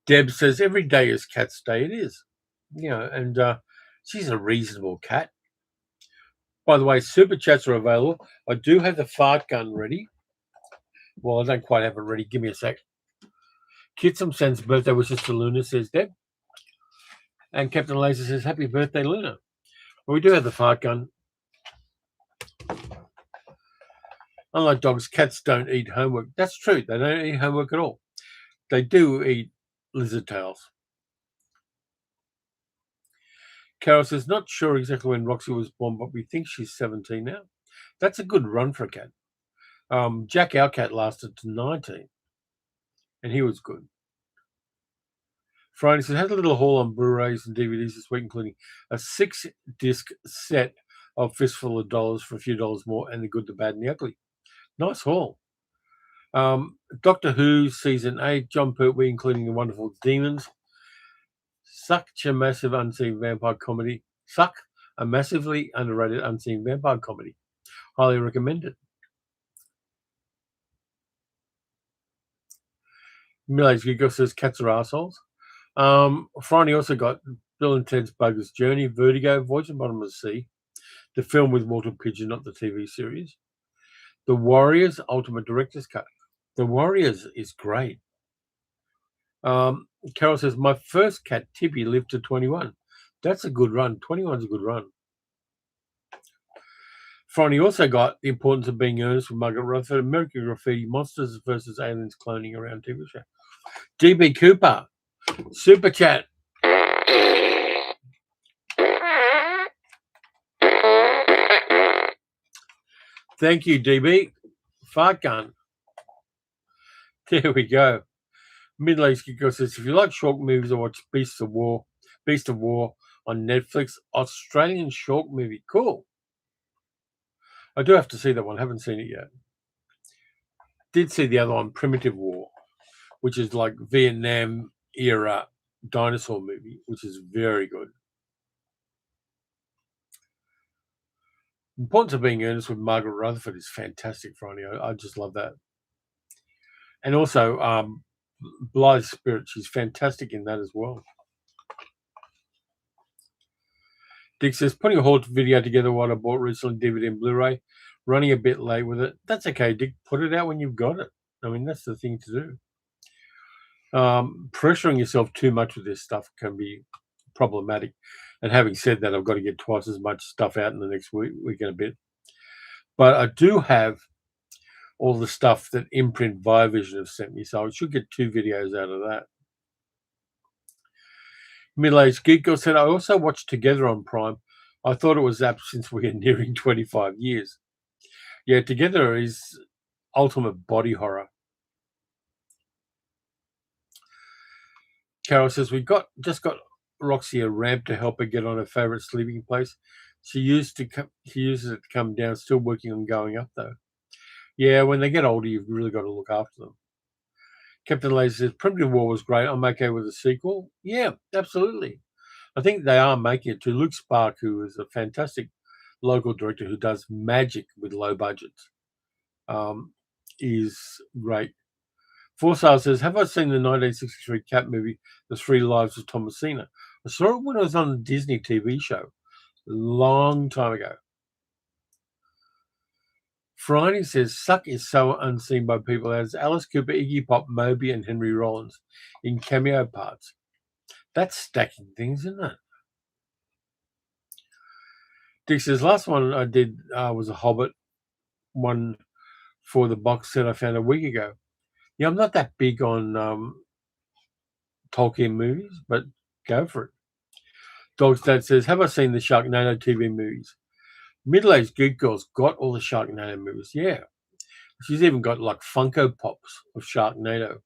Deb says every day is Cat's Day. It is, and she's a reasonable cat. By the way, super chats are available. I do have the fart gun ready. Well, I don't quite have it ready. Give me a sec. Kitsum sends birthday wishes to Luna, says Deb. And Captain Laser says, happy birthday, Luna. Well, we do have the fart gun. Unlike dogs, cats don't eat homework. That's true. They don't eat homework at all. They do eat lizard tails. Carol says, not sure exactly when Roxy was born, but we think she's 17 now. That's a good run for a cat. Jack, our cat, lasted to 19, and he was good. Friday says, had a little haul on Blu-rays and DVDs this week, including a 6-disc set of Fistful of Dollars for a few dollars more, and The Good, the Bad, and the Ugly. Nice haul. Doctor Who Season 8, John Pertwee, including The Wonderful Demons. Such a massive unseen vampire comedy. A massively underrated unseen vampire comedy. Highly recommended. Middle-aged Gigo says cats are assholes. Friday also got Bill and Ted's Bogus Journey, Vertigo, Voyage of the Bottom of the Sea, the film with Walter Pidgeon, not the TV series. The Warriors Ultimate Director's Cut. The Warriors is great. Carol says, my first cat, Tippy, lived to 21. That's a good run. 21's a good run. Friday also got The Importance of Being Earnest with Margaret Rutherford, American Graffiti, Monsters versus Aliens Cloning Around TV Show. DB Cooper, Super Chat. Thank you, DB. Fart gun. There we go. Middle-aged Geeko says, if you like short movies, I watch Beast of War on Netflix. Australian short movie. Cool. I do have to see that one. I haven't seen it yet. Did see the other one, Primitive War, which is like Vietnam era dinosaur movie, which is very good. Importance of Being Earnest with Margaret Rutherford is fantastic, Friday. I just love that. And also Blythe Spirit, she's fantastic in that as well. Dick says, putting a haul video together what I bought recently, DVD and Blu-ray, running a bit late with it. That's okay, Dick. Put it out when you've got it. I mean, that's the thing to do. Pressuring yourself too much with this stuff can be problematic. And having said that, I've got to get twice as much stuff out in the next week and a bit. But I do have all the stuff that Imprint Via Vision have sent me, so I should get 2 videos out of that. Middle-aged Geek Girl said, I also watched Together on Prime. I thought it was apt since we are nearing 25 years. Yeah, Together is ultimate body horror. Carol says, we just got Roxy a ramp to help her get on her favourite sleeping place. She uses it to come down, still working on going up, though. Yeah, when they get older, you've really got to look after them. Captain Laser says, Primitive War was great. I'm okay with the sequel. Yeah, absolutely. I think they are making it to Luke Spark, who is a fantastic local director who does magic with low budgets. Is great. Forsale says, have I seen the 1963 cat movie, The 3 Lives of Thomasina? I saw it when it was on a Disney TV show a long time ago. Friday says, Suck is so unseen by people as Alice Cooper, Iggy Pop, Moby, and Henry Rollins in cameo parts. That's stacking things, isn't it? Dick says, last one I did was a Hobbit one for the box set I found a week ago. Yeah, I'm not that big on Tolkien movies, but go for it. Dog's Dad says, have I seen the Sharknado TV movies? Middle-aged geek girl's got all the Sharknado movies. Yeah. She's even got like Funko Pops of Sharknado.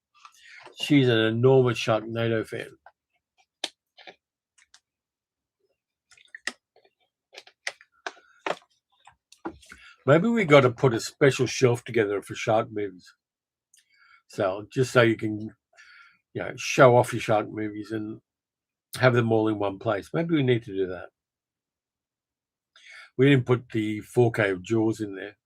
She's an enormous Sharknado fan. Maybe we got to put a special shelf together for shark movies. So just so you can, show off your shark movies and have them all in one place. Maybe we need to do that. We didn't put the 4K of Jaws in there.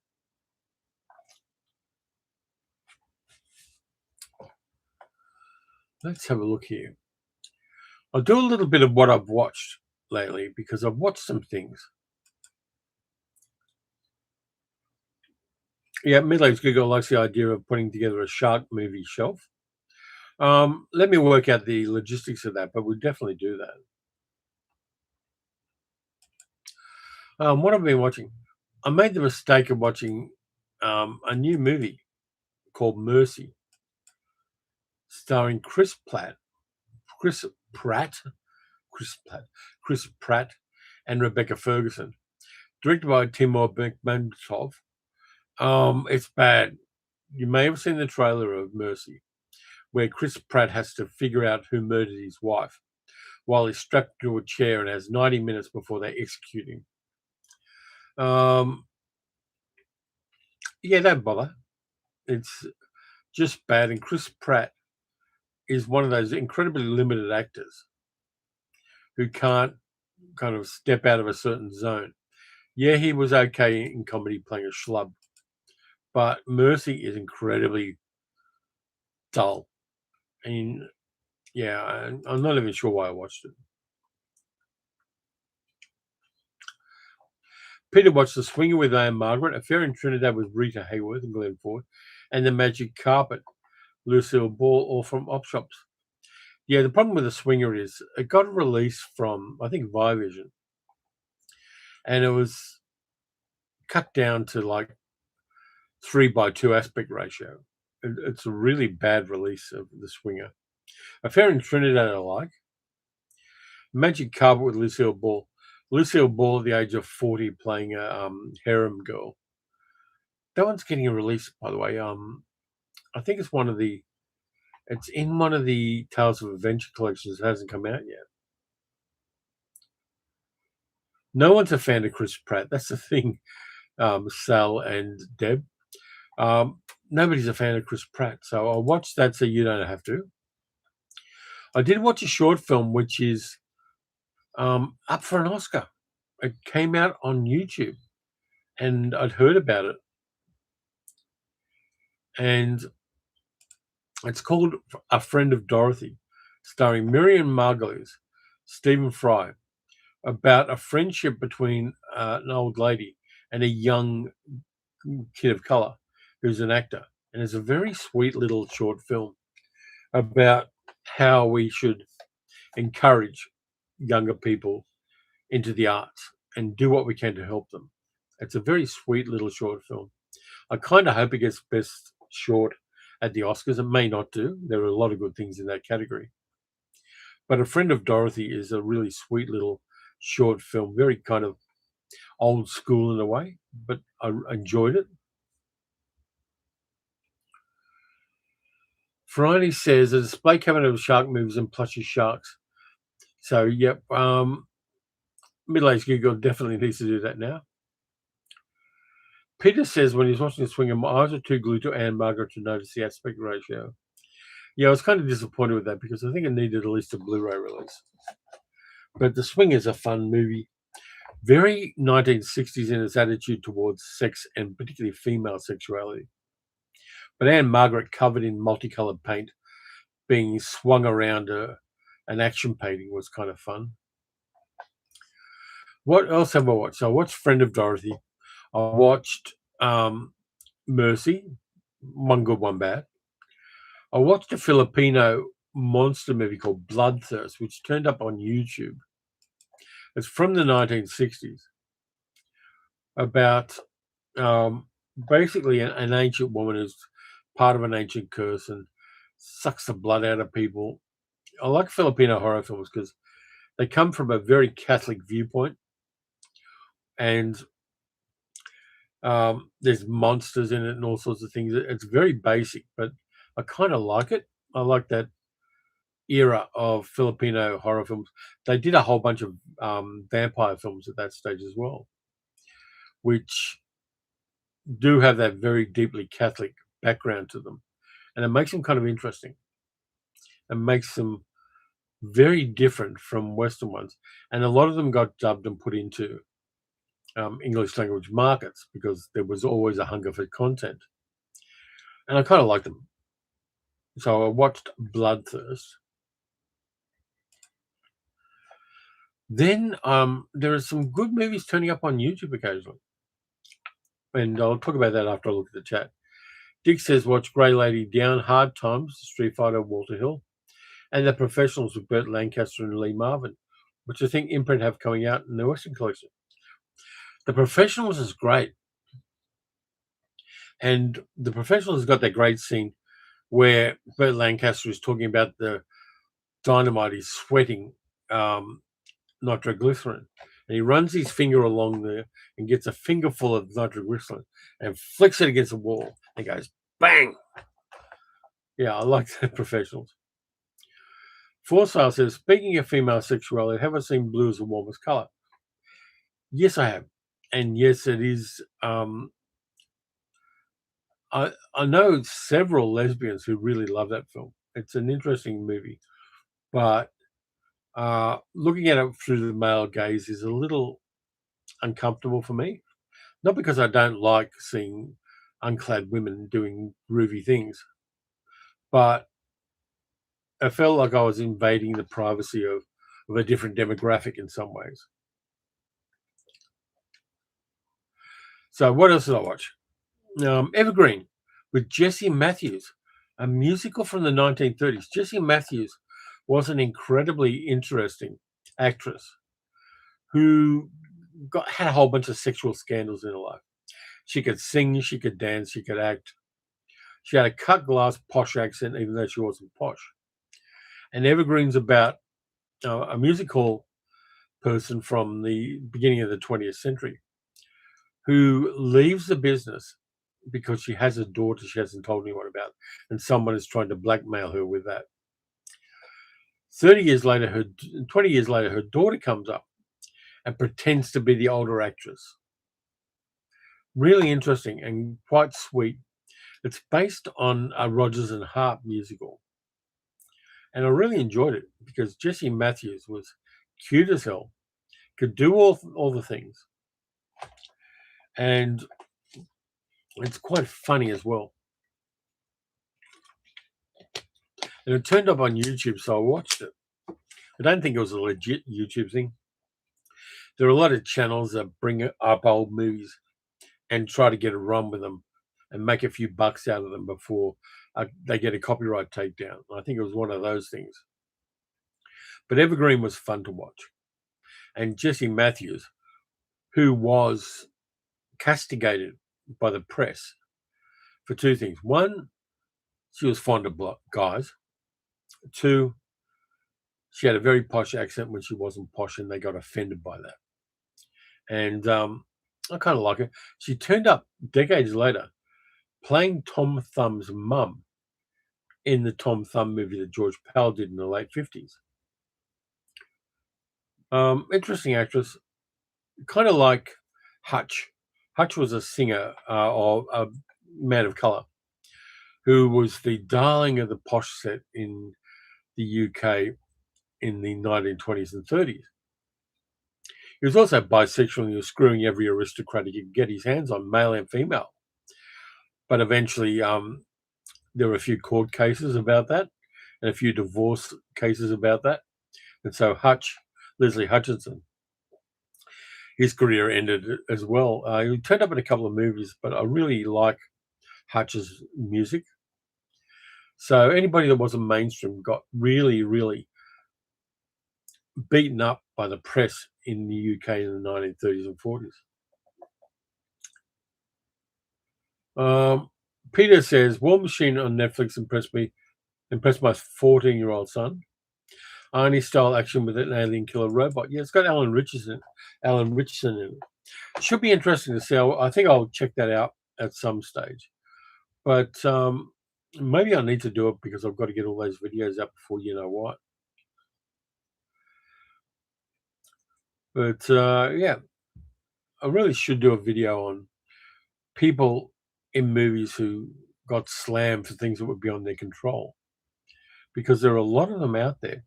Let's have a look here. I'll do a little bit of what I've watched lately because I've watched some things. Yeah, middle-aged Google likes the idea of putting together a shark movie shelf. Let me work out the logistics of that, but we'll definitely do that. What have I been watching? I made the mistake of watching a new movie called Mercy, starring Chris Pratt, and Rebecca Ferguson, directed by Timur Bekmambetov. It's bad. You may have seen the trailer of Mercy, where Chris Pratt has to figure out who murdered his wife while he's strapped to a chair and has 90 minutes before they execute him. Yeah, don't bother. It's just bad. And Chris Pratt is one of those incredibly limited actors who can't kind of step out of a certain zone. Yeah, he was okay in comedy playing a schlub, but Mercy is incredibly dull. And yeah, I'm not even sure why I watched it. Peter watched The Swinger with Anne Margaret, Affair in Trinidad with Rita Hayworth and Glenn Ford, and The Magic Carpet, Lucille Ball, all from Op Shops. Yeah, the problem with The Swinger is it got released from, I think, Vivision, and it was cut down to like 3:2 aspect ratio. It's a really bad release of The Swinger. Affair in Trinidad I like. Magic Carpet with Lucille Ball. Lucille Ball at the age of 40 playing a harem girl. That one's getting a release, by the way. I think it's in one of the Tales of Adventure collections. It hasn't come out yet. No one's a fan of Chris Pratt. That's the thing, Sal and Deb. Nobody's a fan of Chris Pratt. So I'll watch that so you don't have to. I did watch a short film which is up for an Oscar. It came out on YouTube and I'd heard about it. And it's called A Friend of Dorothy, starring Miriam Margolyes, Stephen Fry, about a friendship between an old lady and a young kid of color who's an actor. And it's a very sweet little short film about how we should encourage younger people into the arts and do what we can to help them. It's a very sweet little short film. I kind of hope it gets best short at the Oscars. It may not do. There are a lot of good things in that category. But A Friend of Dorothy is a really sweet little short film, very kind of old school in a way, but I enjoyed it. Friday says a display cabinet of shark movies and plushy sharks. So, yep, middle-aged Google definitely needs to do that now. Peter says when he's watching The Swinger, my eyes are too glued to Anne Margaret to notice the aspect ratio. Yeah, I was kind of disappointed with that because I think it needed at least a Blu-ray release. But The Swinger is a fun movie. Very 1960s in its attitude towards sex and particularly female sexuality. But Anne Margaret covered in multicolored paint being swung around an action painting was kind of fun. What else have I watched? I watched Friend of Dorothy. I watched Mercy, one good, one bad. I watched a Filipino monster movie called Bloodthirst, which turned up on YouTube. It's from the 1960s, about basically an ancient woman who's part of an ancient curse and sucks the blood out of people. I like Filipino horror films because they come from a very Catholic viewpoint, and there's monsters in it and all sorts of things. It's very basic, but I kind of like it. I like that era of Filipino horror films. They did a whole bunch of vampire films at that stage as well, which do have that very deeply Catholic background to them, and it makes them kind of interesting. It makes them very different from Western ones, and a lot of them got dubbed and put into English language markets because there was always a hunger for content, and I kind of liked them. So I watched Bloodthirst. Then there are some good movies turning up on YouTube occasionally, and I'll talk about that after I look at the chat. Dick says, watch Grey Lady Down, Hard Times, Street Fighter, Walter Hill, and The Professionals with Burt Lancaster and Lee Marvin, which I think Imprint have coming out in the Western collection. The Professionals is great. And The Professionals has got that great scene where Burt Lancaster is talking about the dynamite he's sweating nitroglycerin. And he runs his finger along there and gets a fingerful of nitroglycerin and flicks it against the wall and goes, bang! Yeah, I like The Professionals. Forsale says, speaking of female sexuality, have I seen Blue as the Warmest Color? Yes, I have. And yes, it is. I know several lesbians who really love that film. It's an interesting movie. But looking at it through the male gaze is a little uncomfortable for me. Not because I don't like seeing unclad women doing groovy things, but I felt like I was invading the privacy of a different demographic in some ways. So what else did I watch? Evergreen with Jessie Matthews, a musical from the 1930s. Jessie Matthews was an incredibly interesting actress who had a whole bunch of sexual scandals in her life. She could sing, she could dance, she could act. She had a cut glass posh accent, even though she wasn't posh. And Evergreen's about a music hall person from the beginning of the 20th century who leaves the business because she has a daughter she hasn't told anyone about, and someone is trying to blackmail her with that. 20 years later, her daughter comes up and pretends to be the older actress. Really interesting and quite sweet. It's based on a Rodgers and Hart musical. And I really enjoyed it because Jessie Matthews was cute as hell, could do all the things. And it's quite funny as well. And it turned up on YouTube, so I watched it. I don't think it was a legit YouTube thing. There are a lot of channels that bring up old movies and try to get a run with them and make a few bucks out of them before they get a copyright takedown. I think it was one of those things. But Evergreen was fun to watch. And Jessie Matthews, who was castigated by the press for two things. One, she was fond of guys. Two, she had a very posh accent when she wasn't posh, and they got offended by that. And I kind of like her. She turned up decades later playing Tom Thumb's mum in the Tom Thumb movie that George Pell did in the late 50s. Interesting actress. Kind of like Hutch. Hutch was a singer or a man of colour who was the darling of the posh set in the UK in the 1920s and 30s. He was also bisexual and he was screwing every aristocrat he could get his hands on, male and female. But eventually there were a few court cases about that and a few divorce cases about that. And so Leslie Hutchinson, his career ended as well. He turned up in a couple of movies, but I really like Hutch's music. So anybody that wasn't mainstream got really, really beaten up by the press in the UK in the 1930s and 40s. Peter says, War Machine on Netflix impressed my 14-year-old son. Arnie-style action with an alien killer robot. Yeah, it's got Alan Richardson in it. Should be interesting to see. I think I'll check that out at some stage. But maybe I need to do it because I've got to get all those videos up before you know what. But yeah, I really should do a video on people in movies who got slammed for things that were beyond their control, because there are a lot of them out there.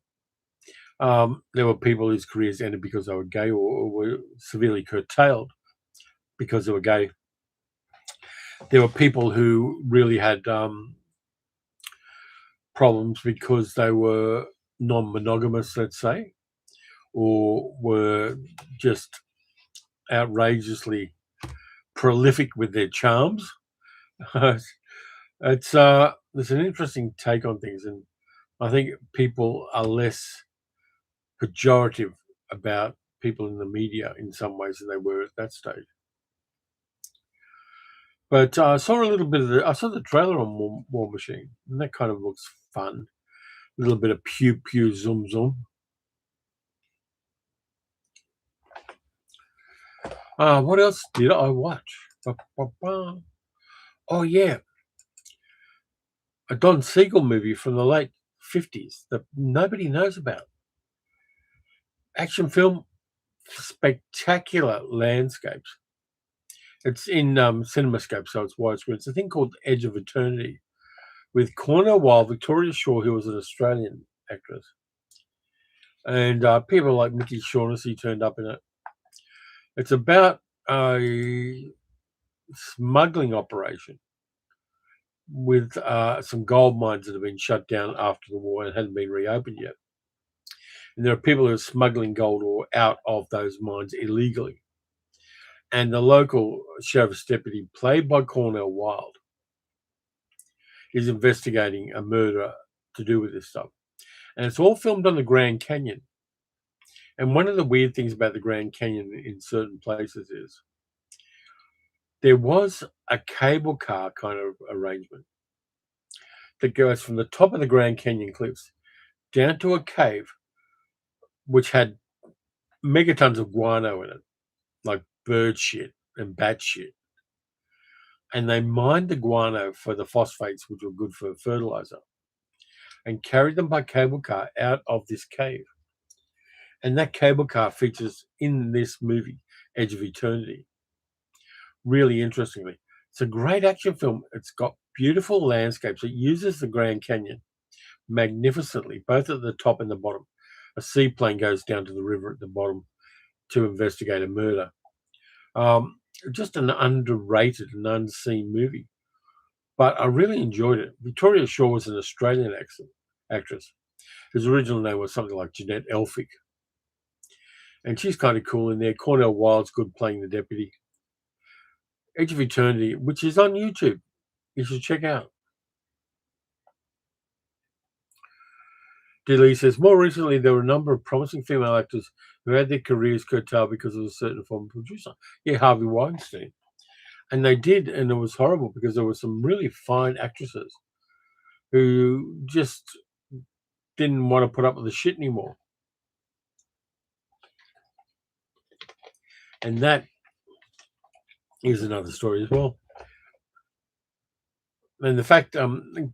There were people whose careers ended because they were gay or were severely curtailed because they were gay. There were people who really had problems because they were non-monogamous, let's say, or were just outrageously prolific with their charms. It's an interesting take on things, and I think people are less pejorative about people in the media in some ways than they were at that stage. But I saw the trailer on War Machine, and that kind of looks fun. A little bit of pew pew zoom zoom. What else did I watch? Oh yeah, a Don Siegel movie from the late 50s that nobody knows about. Action film, spectacular landscapes. It's in CinemaScope, so it's widescreen. It's a thing called Edge of Eternity with Cornell Wilde, Victoria Shaw, who was an Australian actress, and people like Mickey Shaughnessy turned up in it. It's about a smuggling operation with some gold mines that have been shut down after the war and hadn't been reopened yet. And there are people who are smuggling gold ore out of those mines illegally. And the local sheriff's deputy, played by Cornell Wilde, is investigating a murder to do with this stuff. And it's all filmed on the Grand Canyon. And one of the weird things about the Grand Canyon in certain places is there was a cable car kind of arrangement that goes from the top of the Grand Canyon cliffs down to a cave which had megatons of guano in it, like bird shit and bat shit. And they mined the guano for the phosphates, which were good for fertilizer, and carried them by cable car out of this cave. And that cable car features in this movie, Edge of Eternity. Really interestingly, it's a great action film. It's got beautiful landscapes. It uses the Grand Canyon magnificently, both at the top and the bottom. A seaplane goes down to the river at the bottom to investigate a murder. Just an underrated and unseen movie, but I really enjoyed it. Victoria Shaw was an Australian actress whose original name was something like Jeanette Elphick, and she's kind of cool in there. Cornell Wilde's good playing the deputy. Edge of Eternity, which is on YouTube, you should check out. Dilly says, more recently, there were a number of promising female actors who had their careers curtailed because of a certain form of producer. Yeah, Harvey Weinstein. And they did, and it was horrible because there were some really fine actresses who just didn't want to put up with the shit anymore. And that is another story as well. And the fact,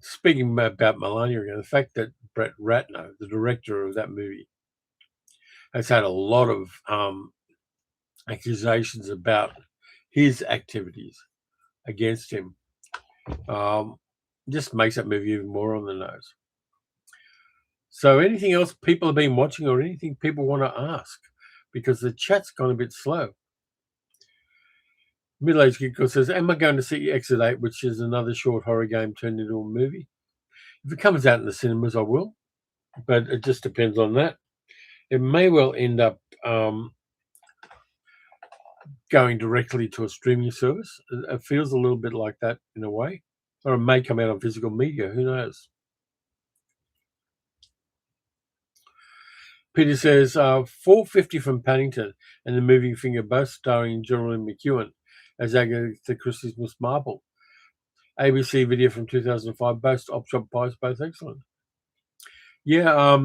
speaking about Melania again, the fact that Brett Ratner, the director of that movie, has had a lot of accusations about his activities against him, just makes that movie even more on the nose. So anything else people have been watching or anything people want to ask? Because the chat's gone a bit slow. Middle-aged Geek says, am I going to see Exit 8, which is another short horror game turned into a movie? If it comes out in the cinemas, I will. But it just depends on that. It may well end up going directly to a streaming service. It feels a little bit like that in a way. Or it may come out on physical media. Who knows? Peter says, 450 from Paddington and The Moving Finger, both starring Geraldine McEwen as Agatha Christie's Miss Marple. ABC video from 2005, both op shop buys, both excellent. Yeah,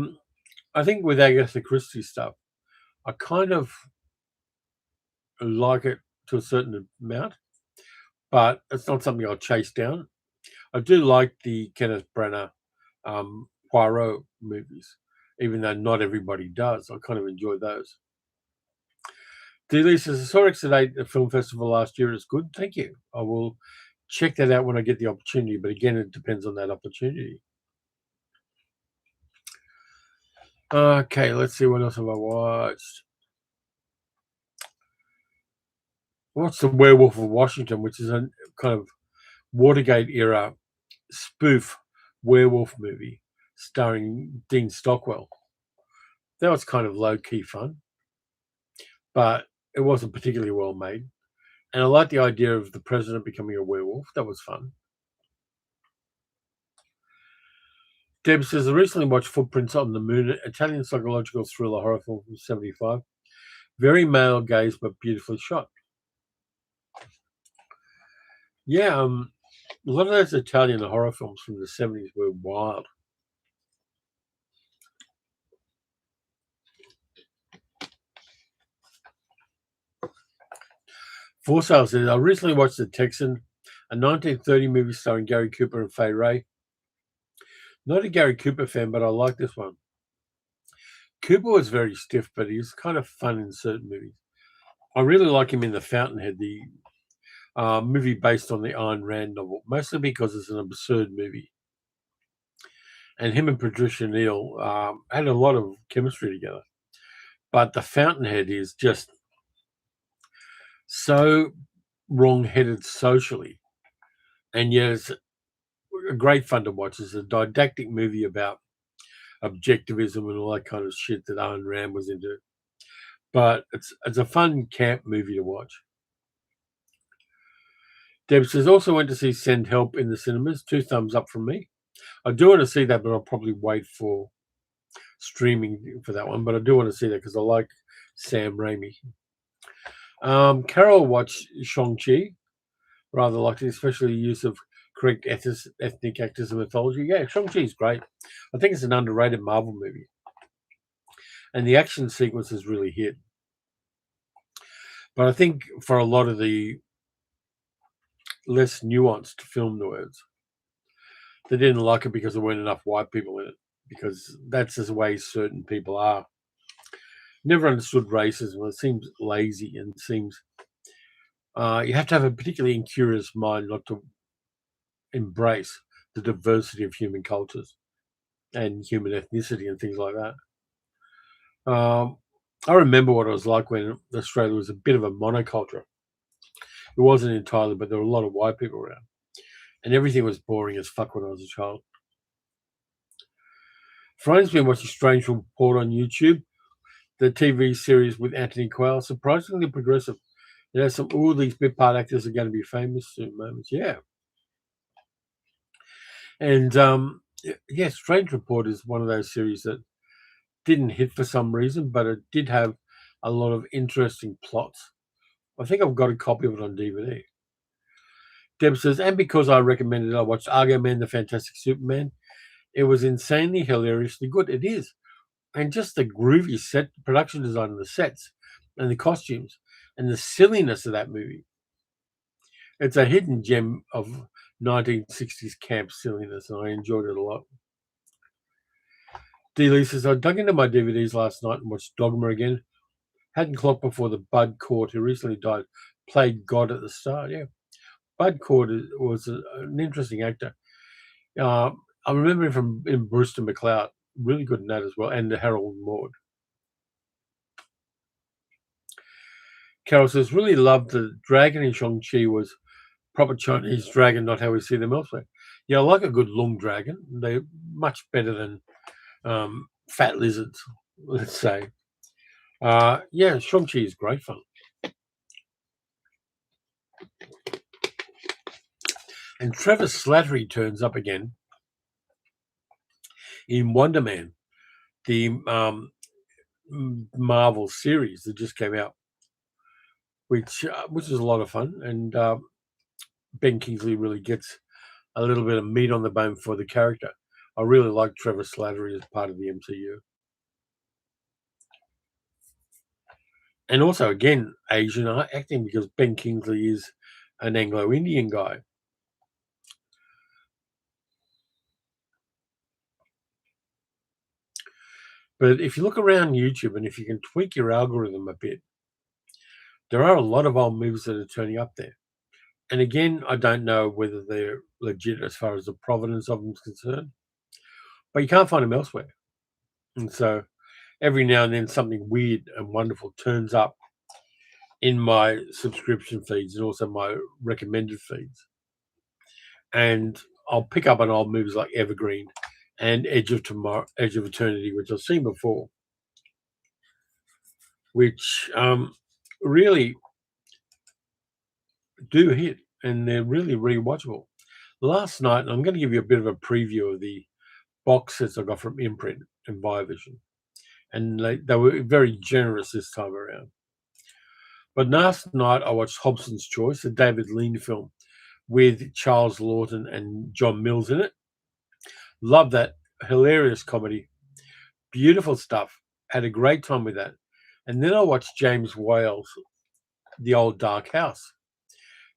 I think with Agatha Christie stuff, I kind of like it to a certain amount, but it's not something I'll chase down. I do like the Kenneth Branagh Poirot movies, even though not everybody does. I kind of enjoy those. D-Lisa, I saw X8 at the film festival last year. It's good. Thank you. I will check that out when I get the opportunity, but again, it depends on that opportunity. Okay, let's see, what else have I watched? What's The Werewolf of Washington, which is a kind of Watergate era spoof werewolf movie starring Dean Stockwell. That was kind of low-key fun, but it wasn't particularly well made. And I like the idea of the president becoming a werewolf. That was fun. Deb says, I recently watched Footprints on the Moon, an Italian psychological thriller horror film from 1975. Very male gaze, but beautifully shot. Yeah, a lot of those Italian horror films from the 1970s were wild. Forsale says, I recently watched The Texan, a 1930 movie starring Gary Cooper and Fay Wray. Not a Gary Cooper fan, but I like this one. Cooper was very stiff, but he was kind of fun in certain movies. I really like him in The Fountainhead, the movie based on the Ayn Rand novel, mostly because it's an absurd movie. And him and Patricia Neal had a lot of chemistry together. But The Fountainhead is just so wrong-headed socially, and yet it's a great fun to watch. It's a didactic movie about objectivism and all that kind of shit that Ayn Rand was into. But it's a fun camp movie to watch. Deb says, also went to see Send Help in the cinemas. 2 thumbs up from me. I do want to see that, but I'll probably wait for streaming for that one. But I do want to see that because I like Sam Raimi. Carol watched Shang-Chi. Rather liked it, especially the use of correct ethnic actors and mythology. Yeah, Shang-Chi is great. I think it's an underrated Marvel movie. And the action sequences really hit. But I think for a lot of the less nuanced film nerds, they didn't like it because there weren't enough white people in it, because that's the way certain people are. Never understood racism. It seems lazy and seems you have to have a particularly incurious mind not to embrace the diversity of human cultures and human ethnicity and things like that. I remember what it was like when Australia was a bit of a monoculture. It wasn't entirely, but there were a lot of white people around. And everything was boring as fuck when I was a child. Friend's been watching Strange Report on YouTube, the TV series with Anthony Quayle. Surprisingly progressive. There's some, all these bit part actors are going to be famous soon moments. Yeah. And yeah, Strange Report is one of those series that didn't hit for some reason, but it did have a lot of interesting plots. I think I've got a copy of it on DVD. Deb says, and because I recommended it, I watched Argo Man, the Fantastic Superman. It was insanely hilariously good. It is. And just the groovy set, production design of the sets and the costumes and the silliness of that movie. It's a hidden gem of 1960s camp silliness, and I enjoyed it a lot. D. says, I dug into my DVDs last night and watched Dogma again. Hadn't clocked before the Bud Cort, who recently died, played God at the start. Yeah. Bud Cort was an interesting actor. I remember him from in Brewster McCloud. Really good in that as well, and the Harold Maude. Carol says, really loved the dragon in Shang-Chi was proper Chinese dragon, not how we see them elsewhere. Yeah, I like a good long dragon. They're much better than fat lizards, let's say. Yeah, Shang-Chi is great fun. And Trevor Slattery turns up again in Wonder Man, the Marvel series that just came out, which is a lot of fun. And Ben Kingsley really gets a little bit of meat on the bone for the character. I really like Trevor Slattery as part of the MCU. And also, again, Asian acting, because Ben Kingsley is an Anglo-Indian guy. But if you look around YouTube and if you can tweak your algorithm a bit, there are a lot of old movies that are turning up there. And again, I don't know whether they're legit as far as the provenance of them is concerned, but you can't find them elsewhere. And so every now and then something weird and wonderful turns up in my subscription feeds and also my recommended feeds. And I'll pick up on old movies like Evergreen and Edge of Eternity, which I've seen before, which really do hit, and they're really rewatchable. Last night, I'm going to give you a bit of a preview of the box sets I got from Imprint and Viavision, and they were very generous this time around. But last night, I watched Hobson's Choice, a David Lean film with Charles Lawton and John Mills in it. Love that. Hilarious comedy. Beautiful stuff. Had a great time with that. And then I watched James Whale's The Old Dark House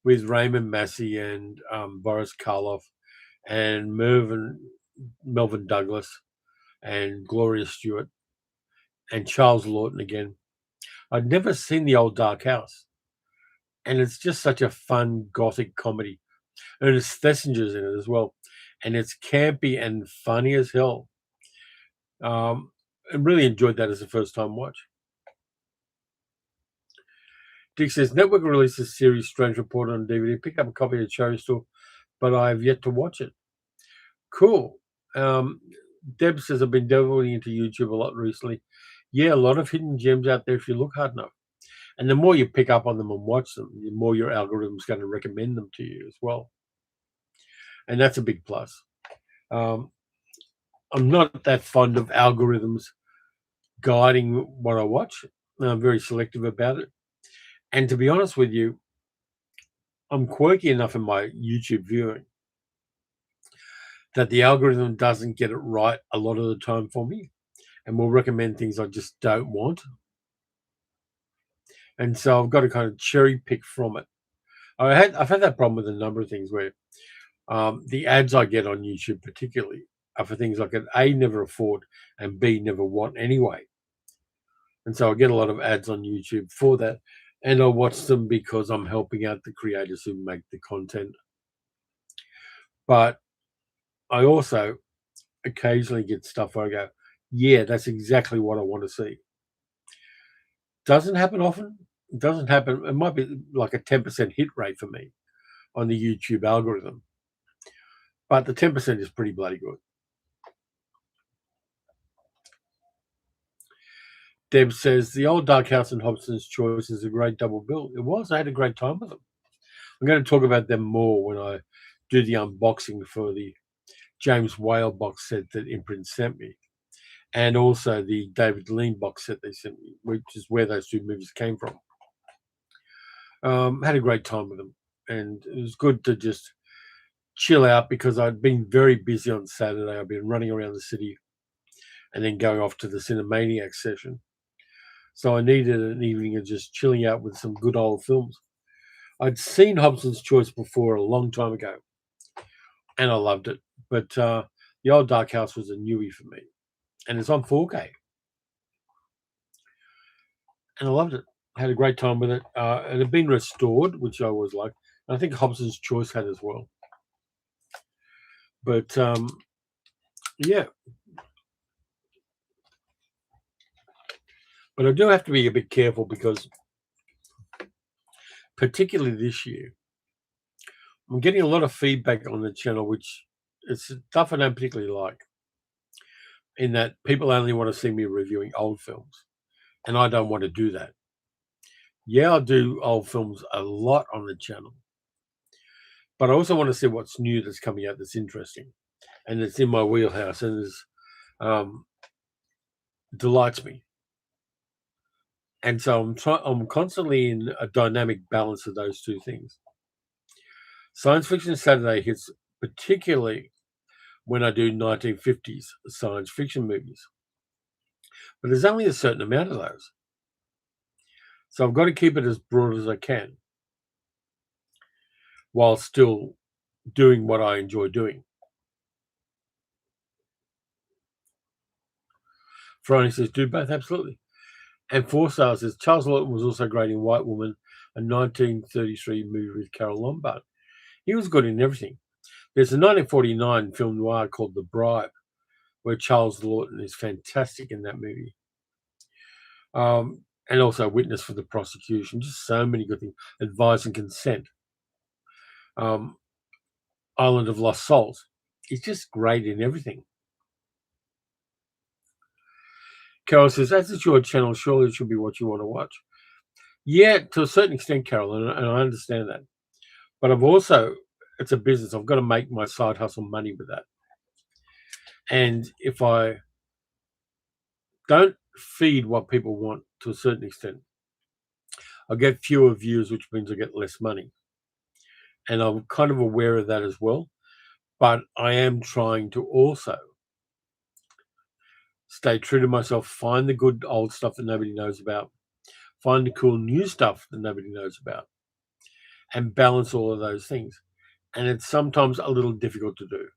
with Raymond Massey and Boris Karloff and Melvin Douglas and Gloria Stewart and Charles Lawton again. I'd never seen The Old Dark House. And it's just such a fun gothic comedy. Ernest Thessinger's in it as well. And it's campy and funny as hell. I really enjoyed that as a first-time watch. Dick says, Network releases series Strange Report on DVD. Pick up a copy at a charity store, but I have yet to watch it. Cool. Deb says, I've been delving into YouTube a lot recently. Yeah, a lot of hidden gems out there if you look hard enough. And the more you pick up on them and watch them, the more your algorithm's going to recommend them to you as well. And that's a big plus. I'm not that fond of algorithms guiding what I watch. I'm very selective about it. And to be honest with you, I'm quirky enough in my YouTube viewing that the algorithm doesn't get it right a lot of the time for me and will recommend things I just don't want. And so I've got to kind of cherry pick from it. I've had that problem with a number of things where the ads I get on YouTube particularly are for things I could A, never afford, and B, never want anyway. And so I get a lot of ads on YouTube for that. And I watch them because I'm helping out the creators who make the content. But I also occasionally get stuff where I go, yeah, that's exactly what I want to see. Doesn't happen often. It doesn't happen. It might be like a 10% hit rate for me on the YouTube algorithm. But the 10% is pretty bloody good. Deb says, The Old Dark House and Hobson's Choice is a great double bill. It was. I had a great time with them. I'm going to talk about them more when I do the unboxing for the James Whale box set that Imprint sent me, and also the David Lean box set they sent me, which is where those two movies came from. Had a great time with them, and it was good to just chill out because I'd been very busy on Saturday. I've been running around the city and then going off to the Cinemaniac session. So I needed an evening of just chilling out with some good old films. I'd seen Hobson's Choice before a long time ago, and I loved it. But The Old Dark House was a newie for me, and it's on 4K. And I loved it. I had a great time with it. It had been restored, which I always like. And I think Hobson's Choice had as well. But, yeah. But I do have to be a bit careful because, particularly this year, I'm getting a lot of feedback on the channel, which is stuff I don't particularly like, in that people only want to see me reviewing old films, and I don't want to do that. Yeah, I do old films a lot on the channel, but I also want to see what's new that's coming out that's interesting, and it's in my wheelhouse, and is delights me. And so I'm constantly in a dynamic balance of those two things. Science Fiction Saturday hits particularly when I do 1950s science fiction movies. But there's only a certain amount of those. So I've got to keep it as broad as I can while still doing what I enjoy doing. Friday says, do both, absolutely. And 4 Stars says, Charles Lawton was also great in White Woman, a 1933 movie with Carole Lombard. He was good in everything. There's a 1949 film noir called The Bribe, where Charles Lawton is fantastic in that movie. And also Witness for the Prosecution. Just so many good things. Advice and Consent. Island of Lost Souls. He's just great in everything. Carol says, as it's your channel, surely it should be what you want to watch. Yeah, to a certain extent, Carol, and I understand that. But I've also, it's a business. I've got to make my side hustle money with that. And if I don't feed what people want to a certain extent, I get fewer views, which means I get less money. And I'm kind of aware of that as well. But I am trying to also stay true to myself, find the good old stuff that nobody knows about, find the cool new stuff that nobody knows about, and balance all of those things. And it's sometimes a little difficult to do.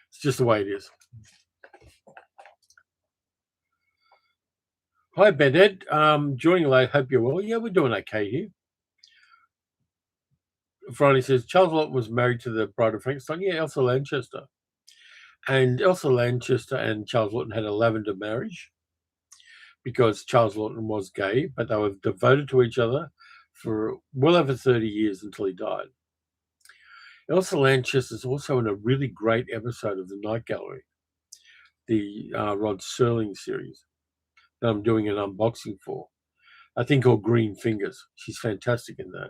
It's just the way it is. Hi, Bened. Joining late. Hope you're well. Yeah, we're doing okay here. Friday says, Charles Lawton was married to the Bride of Frankenstein. Yeah, Elsa Lanchester. And Elsa Lanchester and Charles Lawton had a lavender marriage because Charles Lawton was gay, but they were devoted to each other for well over 30 years until he died. Elsa Lanchester is also in a really great episode of The Night Gallery, the Rod Serling series that I'm doing an unboxing for. I think called Green Fingers. She's fantastic in that.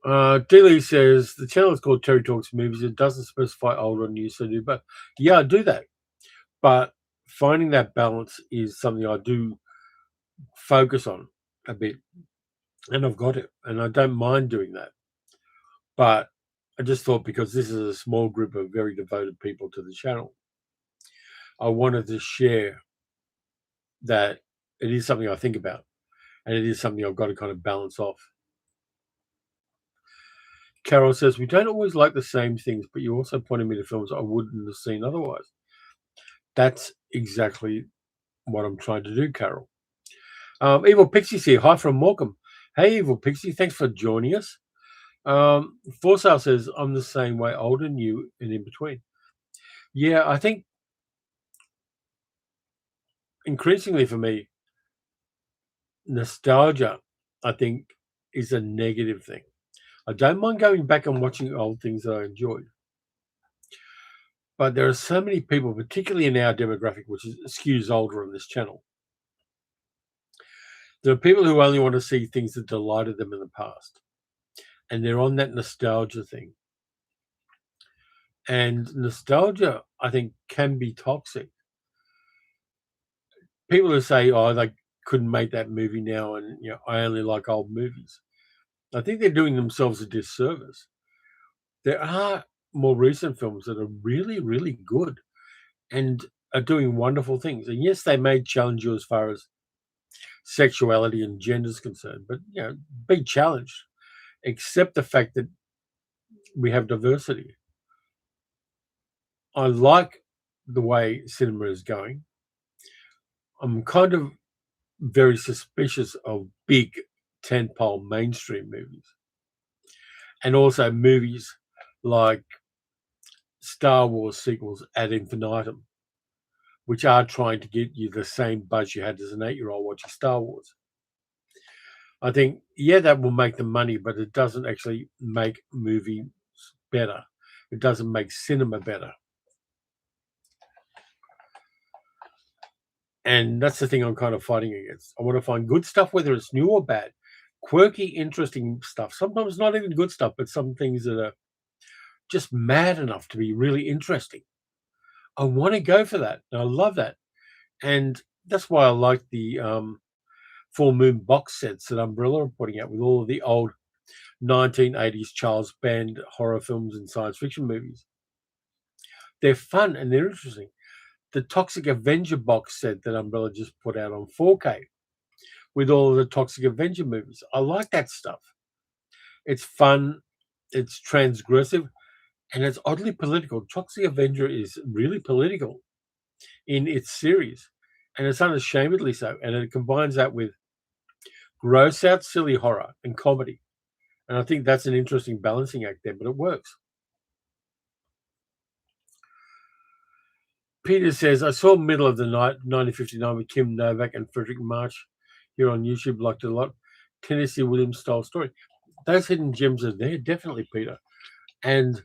Dealey says the channel is called Terry Talks Movies. It doesn't specify old or new, so do. But yeah, I do that. But finding that balance is something I do focus on a bit, and I've got it, and I don't mind doing that. But I just thought because this is a small group of very devoted people to the channel, I wanted to share that it is something I think about, and it is something I've got to kind of balance off. Carol says, we don't always like the same things, but you also pointed me to films I wouldn't have seen otherwise. That's exactly what I'm trying to do, Carol. Evil Pixie's here. Hi from Morecambe. Hey, Evil Pixie. Thanks for joining us. Forsale says, I'm the same way, old and new and in between. Yeah, I think increasingly for me, nostalgia, I think, is a negative thing. I don't mind going back and watching old things that I enjoyed. But there are so many people, particularly in our demographic, which skews older on this channel. There are people who only want to see things that delighted them in the past. And they're on that nostalgia thing. And nostalgia, I think, can be toxic. People who say, oh, they couldn't make that movie now and I only like old movies. I think they're doing themselves a disservice. There are more recent films that are really, really good and are doing wonderful things. And yes, they may challenge you as far as sexuality and gender is concerned, but be challenged. Accept the fact that we have diversity. I like the way cinema is going. I'm kind of very suspicious of big tentpole mainstream movies. And also movies like Star Wars sequels ad infinitum, which are trying to get you the same buzz you had as an 8-year-old watching Star Wars. I think, that will make them money, but it doesn't actually make movies better. It doesn't make cinema better. And that's the thing I'm kind of fighting against. I want to find good stuff, whether it's new or bad, quirky, interesting stuff. Sometimes not even good stuff, but some things that are just mad enough to be really interesting. I want to go for that. And I love that. And that's why I like the full moon box sets that Umbrella are putting out with all of the old 1980s Charles Band horror films and science fiction movies. They're fun and they're interesting. The Toxic Avenger box set that Umbrella just put out on 4K with all of the Toxic Avenger movies. I like that stuff. It's fun, it's transgressive, and it's oddly political. Toxic Avenger is really political in its series, and it's unashamedly so. And it combines that with gross out, silly horror and comedy. And I think that's an interesting balancing act there, but it works. Peter says, I saw Middle of the Night, 1959, with Kim Novak and Frederick March here on YouTube. Liked it a lot. Tennessee Williams style story. Those hidden gems are there, definitely, Peter. And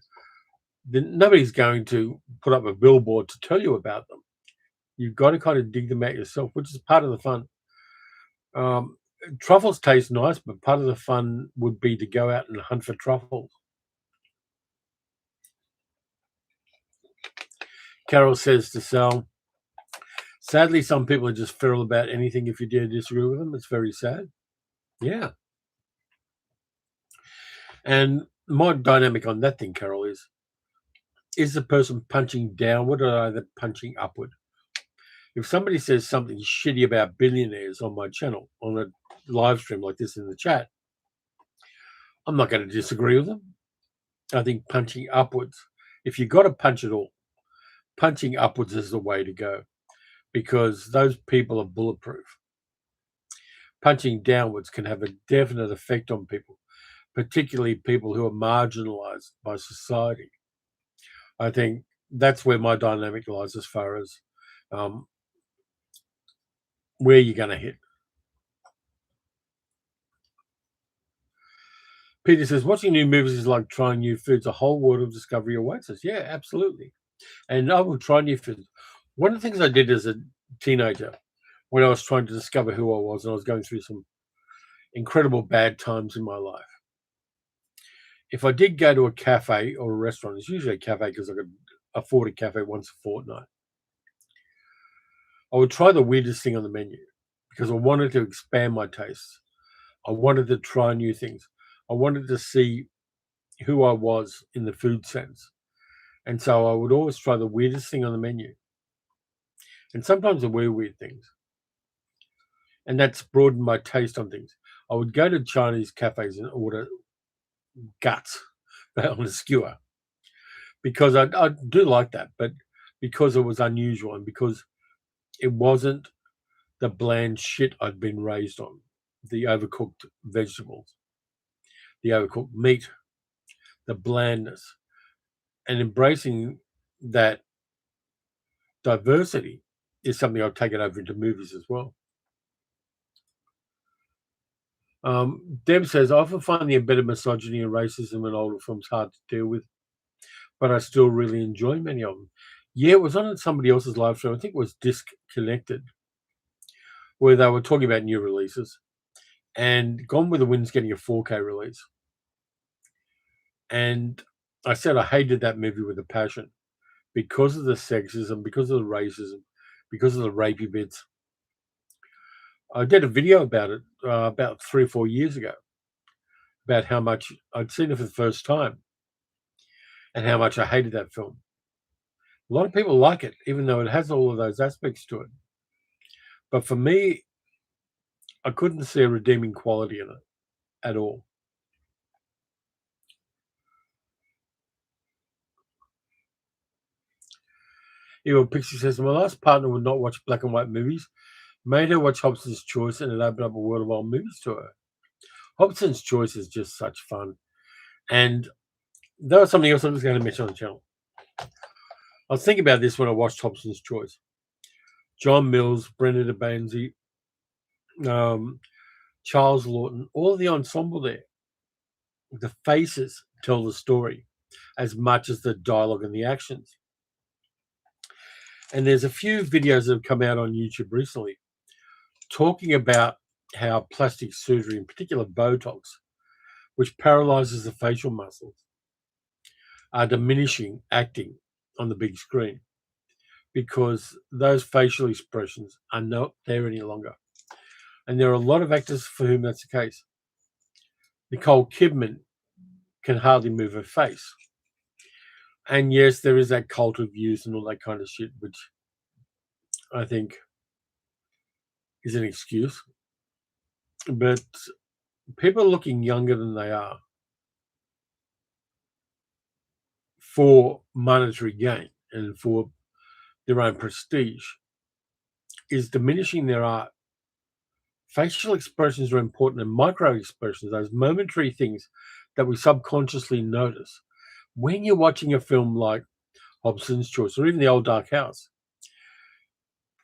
nobody's going to put up a billboard to tell you about them. You've got to kind of dig them out yourself, which is part of the fun. Truffles taste nice, but part of the fun would be to go out and hunt for truffles. Carol says to Sal, sadly, some people are just feral about anything if you dare disagree with them. It's very sad. Yeah. And my dynamic on that thing, Carol, is the person punching downward or either punching upward? If somebody says something shitty about billionaires on my channel, on a live stream like this in the chat, I'm not going to disagree with them. I think punching upwards, if you've got to punch it all, punching upwards is the way to go because those people are bulletproof. Punching downwards can have a definite effect on people, particularly people who are marginalized by society. I think that's where my dynamic lies as far as where you're going to hit. Peter says, watching new movies is like trying new foods. A whole world of discovery awaits us. Yeah, absolutely. And I will try new foods. One of the things I did as a teenager when I was trying to discover who I was and I was going through some incredible bad times in my life, if I did go to a cafe or a restaurant, it's usually a cafe because I could afford a cafe once a fortnight, I would try the weirdest thing on the menu because I wanted to expand my tastes. I wanted to try new things. I wanted to see who I was in the food sense. And so I would always try the weirdest thing on the menu. And sometimes there were weird things. And that's broadened my taste on things. I would go to Chinese cafes and order guts on a skewer because I do like that, but because it was unusual and because it wasn't the bland shit I'd been raised on, the overcooked vegetables, the overcooked meat, the blandness, and embracing that diversity is something I've taken over into movies as well. Deb says, I often find the embedded misogyny and racism in older films hard to deal with, but I still really enjoy many of them. Yeah, it was on somebody else's live show. I think it was Disconnected, where they were talking about new releases. And Gone with the Wind's getting a 4K release. And I said I hated that movie with a passion because of the sexism, because of the racism, because of the rapey bits. I did a video about it about 3 or 4 years ago, about how much I'd seen it for the first time and how much I hated that film. A lot of people like it, even though it has all of those aspects to it. But for me, I couldn't see a redeeming quality in it at all. Evil Pixie says, my last partner would not watch black and white movies, made her watch Hobson's Choice, and it opened up a world of old movies to her. Hobson's Choice is just such fun. And that was something else I was going to mention on the channel. I was thinking about this when I watched Hobson's Choice. John Mills, Brenda DeBanzi, Charles Lawton, all of the ensemble there. The faces tell the story as much as the dialogue and the actions. And there's a few videos that have come out on YouTube recently talking about how plastic surgery, in particular Botox, which paralyzes the facial muscles, are diminishing acting on the big screen because those facial expressions are not there any longer. And there are a lot of actors for whom that's the case. Nicole Kidman can hardly move her face. And yes, there is that cult of youth and all that kind of shit, which I think is an excuse. But people are looking younger than they are for monetary gain and for their own prestige is diminishing their art. Facial expressions are important, and micro expressions, those momentary things that we subconsciously notice. When you're watching a film like Hobson's Choice or even The Old Dark House,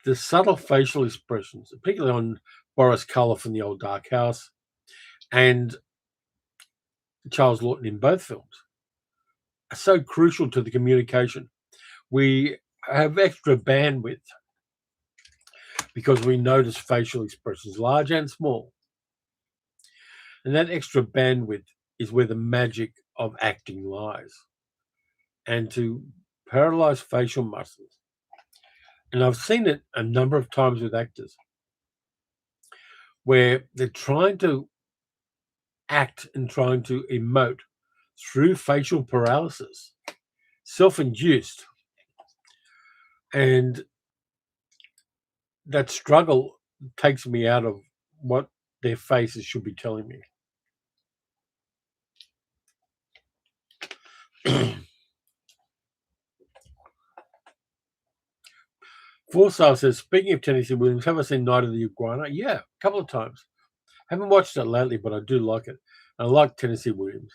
the subtle facial expressions, particularly on Boris Karloff from The Old Dark House and Charles Lawton in both films, are so crucial to the communication. We have extra bandwidth because we notice facial expressions, large and small. And that extra bandwidth is where the magic of acting lies. And to paralyze facial muscles, and I've seen it a number of times with actors, where they're trying to act and trying to emote through facial paralysis, self-induced. And that struggle takes me out of what their faces should be telling me. Forsyth says, speaking of Tennessee Williams, have I seen Night of the Iguana? Yeah, a couple of times. Haven't watched it lately, but I do like it. I like Tennessee Williams.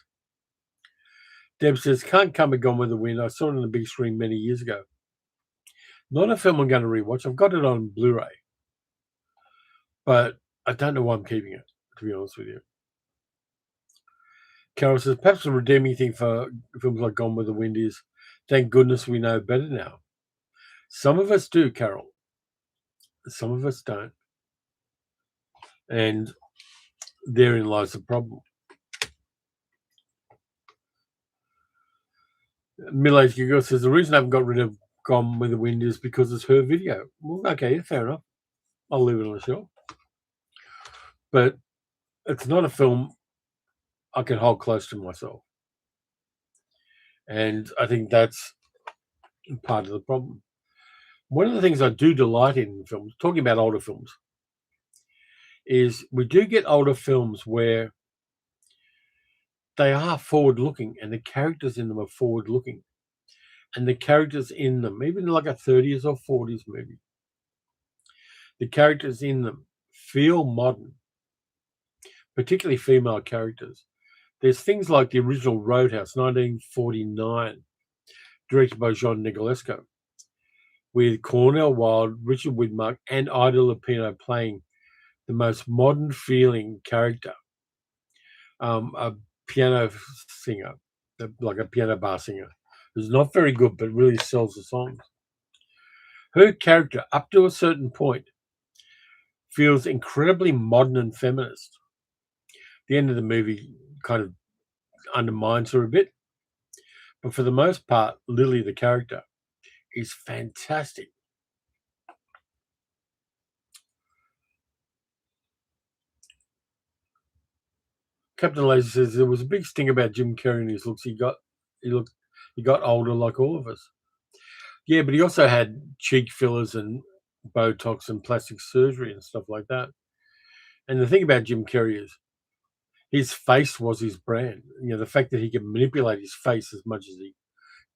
Deb says, can't come and gone with the wind. I saw it on the big screen many years ago. Not a film I'm going to rewatch. I've got it on Blu-ray, but I don't know why I'm keeping it, to be honest with you. Carol says, perhaps the redeeming thing for films like Gone with the Wind is, thank goodness we know better now. Some of us do, Carol. Some of us don't. And therein lies the problem. Middle-aged girl says, the reason I haven't got rid of Gone with the Wind is because it's her video. Well, okay, fair enough. I'll leave it on the shelf. But it's not a film I can hold close to myself. And I think that's part of the problem. One of the things I do delight in films, talking about older films, is we do get older films where they are forward-looking and the characters in them are forward-looking. And the characters in them, even like a 30s or 40s movie, the characters in them feel modern, particularly female characters. There's things like the original Roadhouse, 1949, directed by John Nicolesco, with Cornel Wilde, Richard Widmark, and Ida Lupino playing the most modern feeling character, a piano singer, like a piano bar singer, who's not very good but really sells the songs. Her character, up to a certain point, feels incredibly modern and feminist. The end of the movie kind of undermines her a bit, but for the most part, Lily, the character, is fantastic. Captain Lazy says there was a big sting about Jim Carrey and his looks. He got older like all of us. Yeah, but he also had cheek fillers and Botox and plastic surgery and stuff like that. And the thing about Jim Carrey is his face was his brand. You know, the fact that he could manipulate his face as much as he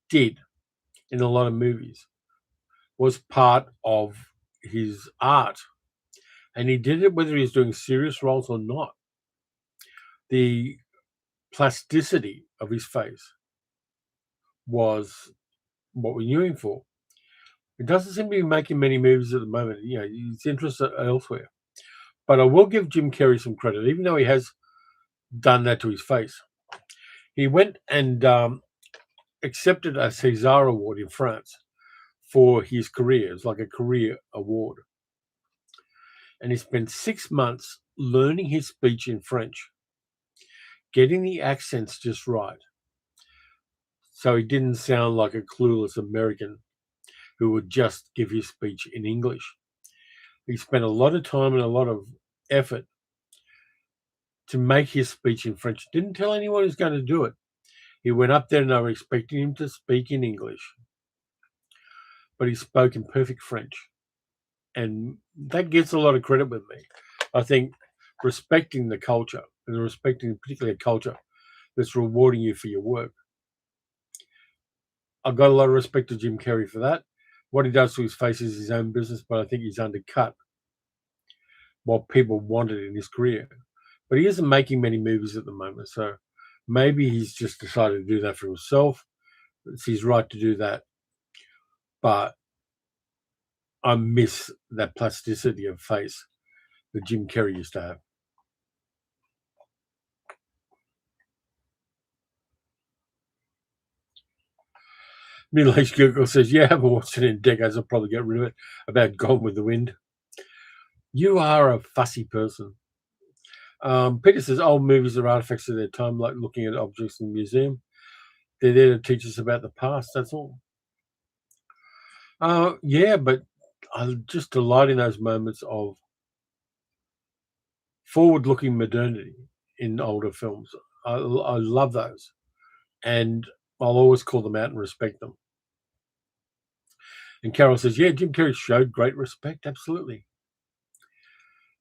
did in a lot of movies was part of his art. And he did it whether he was doing serious roles or not. The plasticity of his face was what we knew him for. It doesn't seem to be making many movies at the moment. You know, his interests are elsewhere. But I will give Jim Carrey some credit, even though he has done that to his face. He went and accepted a César Award in France for his career. It's like a career award. And he spent 6 months learning his speech in French, getting the accents just right, so he didn't sound like a clueless American who would just give his speech in English. He spent a lot of time and a lot of effort to make his speech in French. Didn't tell anyone he was going to do it. He went up there and they were expecting him to speak in English, but he spoke in perfect French. And that gets a lot of credit with me. I think respecting the culture and respecting particularly a culture that's rewarding you for your work. I've got a lot of respect to Jim Carrey for that. What he does to his face is his own business, but I think he's undercut what people wanted in his career. But he isn't making many movies at the moment, so maybe he's just decided to do that for himself. It's his right to do that. But I miss that plasticity of face that Jim Carrey used to have. Middle-aged Google says, yeah, I haven't watched it in decades. I'll probably get rid of it. About Gone with the Wind. You are a fussy person. Peter says, old movies are artifacts of their time, like looking at objects in a museum. They're there to teach us about the past, that's all. Yeah, but I just delight in those moments of forward-looking modernity in older films. I love those. And I'll always call them out and respect them. And Carol says, yeah, Jim Carrey showed great respect. Absolutely.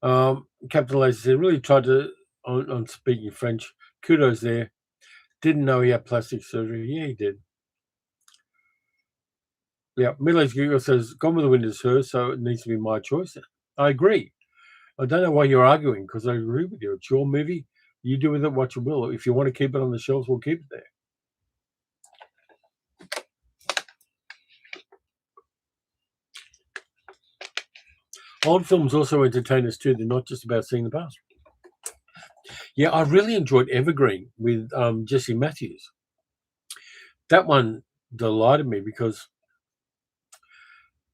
Captain Lacy said, really tried to, on speaking French, kudos there. Didn't know he had plastic surgery. Yeah, he did. Yeah, Middle-aged Google says, Gone with the Wind is hers, so it needs to be my choice. I agree. I don't know why you're arguing, because I agree with you. It's your movie. You do with it what you will. If you want to keep it on the shelves, we'll keep it there. Old films also entertain us too. They're not just about seeing the past. Yeah, I really enjoyed Evergreen with Jesse Matthews. That one delighted me because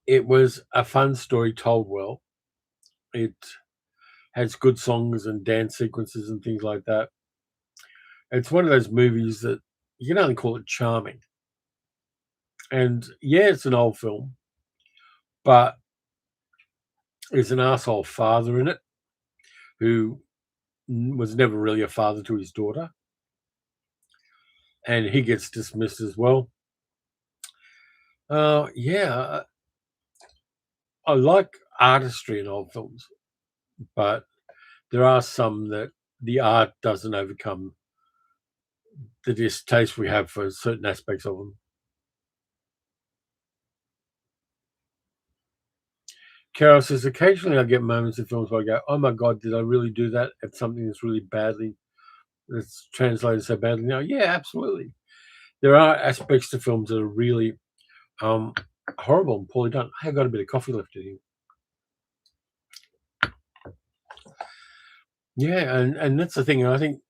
it was a fun story told well. It has good songs and dance sequences and things like that. It's one of those movies that you can only call it charming. And yeah, it's an old film, but there's an asshole father in it who was never really a father to his daughter. And he gets dismissed as well. Yeah, I like artistry in old films, but there are some that the art doesn't overcome the distaste we have for certain aspects of them. Carol says, occasionally I get moments in films where I go, oh my God, did I really do that at something that's really badly, that's translated so badly now? Yeah, absolutely. There are aspects to films that are really horrible and poorly done. I have got a bit of coffee left in here. Yeah, and that's the thing. And I think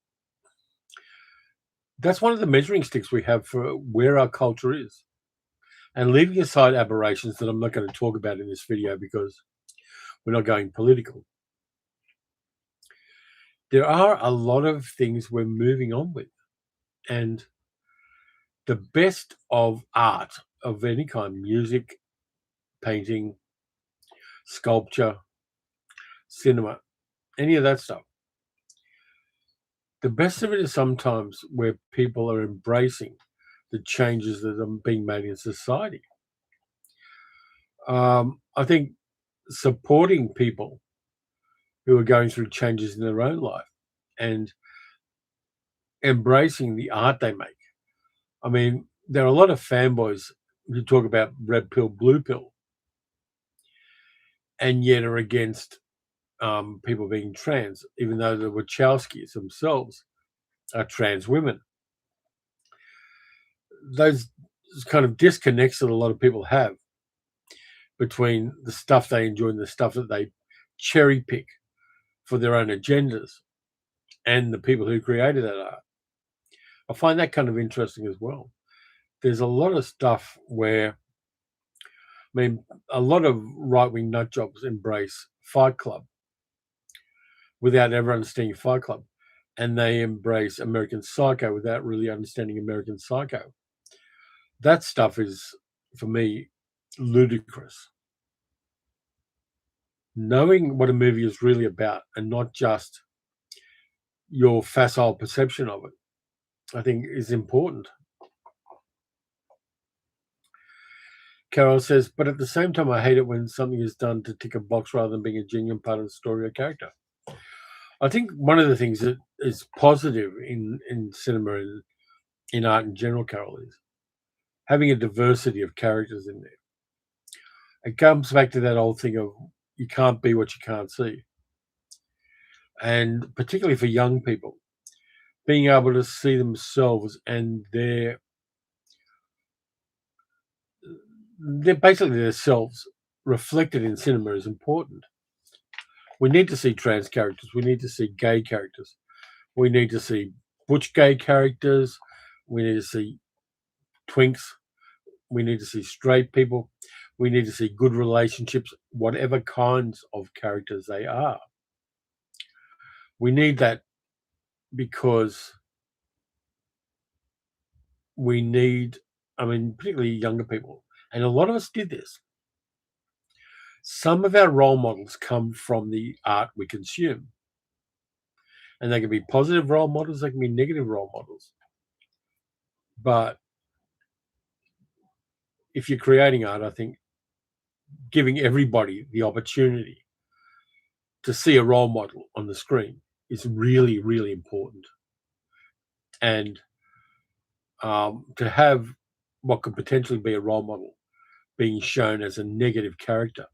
that's one of the measuring sticks we have for where our culture is. And leaving aside aberrations that I'm not going to talk about in this video because we're not going political, there are a lot of things we're moving on with. And the best of art of any kind, music, painting, sculpture, cinema, any of that stuff, the best of it is sometimes where people are embracing the changes that are being made in society. I think supporting people who are going through changes in their own life and embracing the art they make. I mean, there are a lot of fanboys who talk about red pill, blue pill, and yet are against people being trans, even though the Wachowskis themselves are trans women. Those kind of disconnects that a lot of people have between the stuff they enjoy and the stuff that they cherry pick for their own agendas and the people who created that art. I find that kind of interesting as well. There's a lot of stuff where, I mean, a lot of right-wing nut jobs embrace Fight Club without ever understanding Fight Club. And they embrace American Psycho without really understanding American Psycho. That stuff is, for me, ludicrous. Knowing what a movie is really about and not just your facile perception of it, I think is important. Carol says, but at the same time, I hate it when something is done to tick a box rather than being a genuine part of the story or character. I think one of the things that is positive in cinema and in art in general, Carol, is having a diversity of characters in there. It comes back to that old thing of you can't be what you can't see. And particularly for young people, being able to see themselves and they're basically themselves reflected in cinema is important. We need to see trans characters. We need to see gay characters. We need to see butch gay characters. We need to see twinks. We need to see straight people. We need to see good relationships, whatever kinds of characters they are. We need that because we need, particularly younger people, and a lot of us did this. Some of our role models come from the art we consume. And they can be positive role models, they can be negative role models. But if you're creating art, I think giving everybody the opportunity to see a role model on the screen is really, really important. And to have what could potentially be a role model being shown as a negative character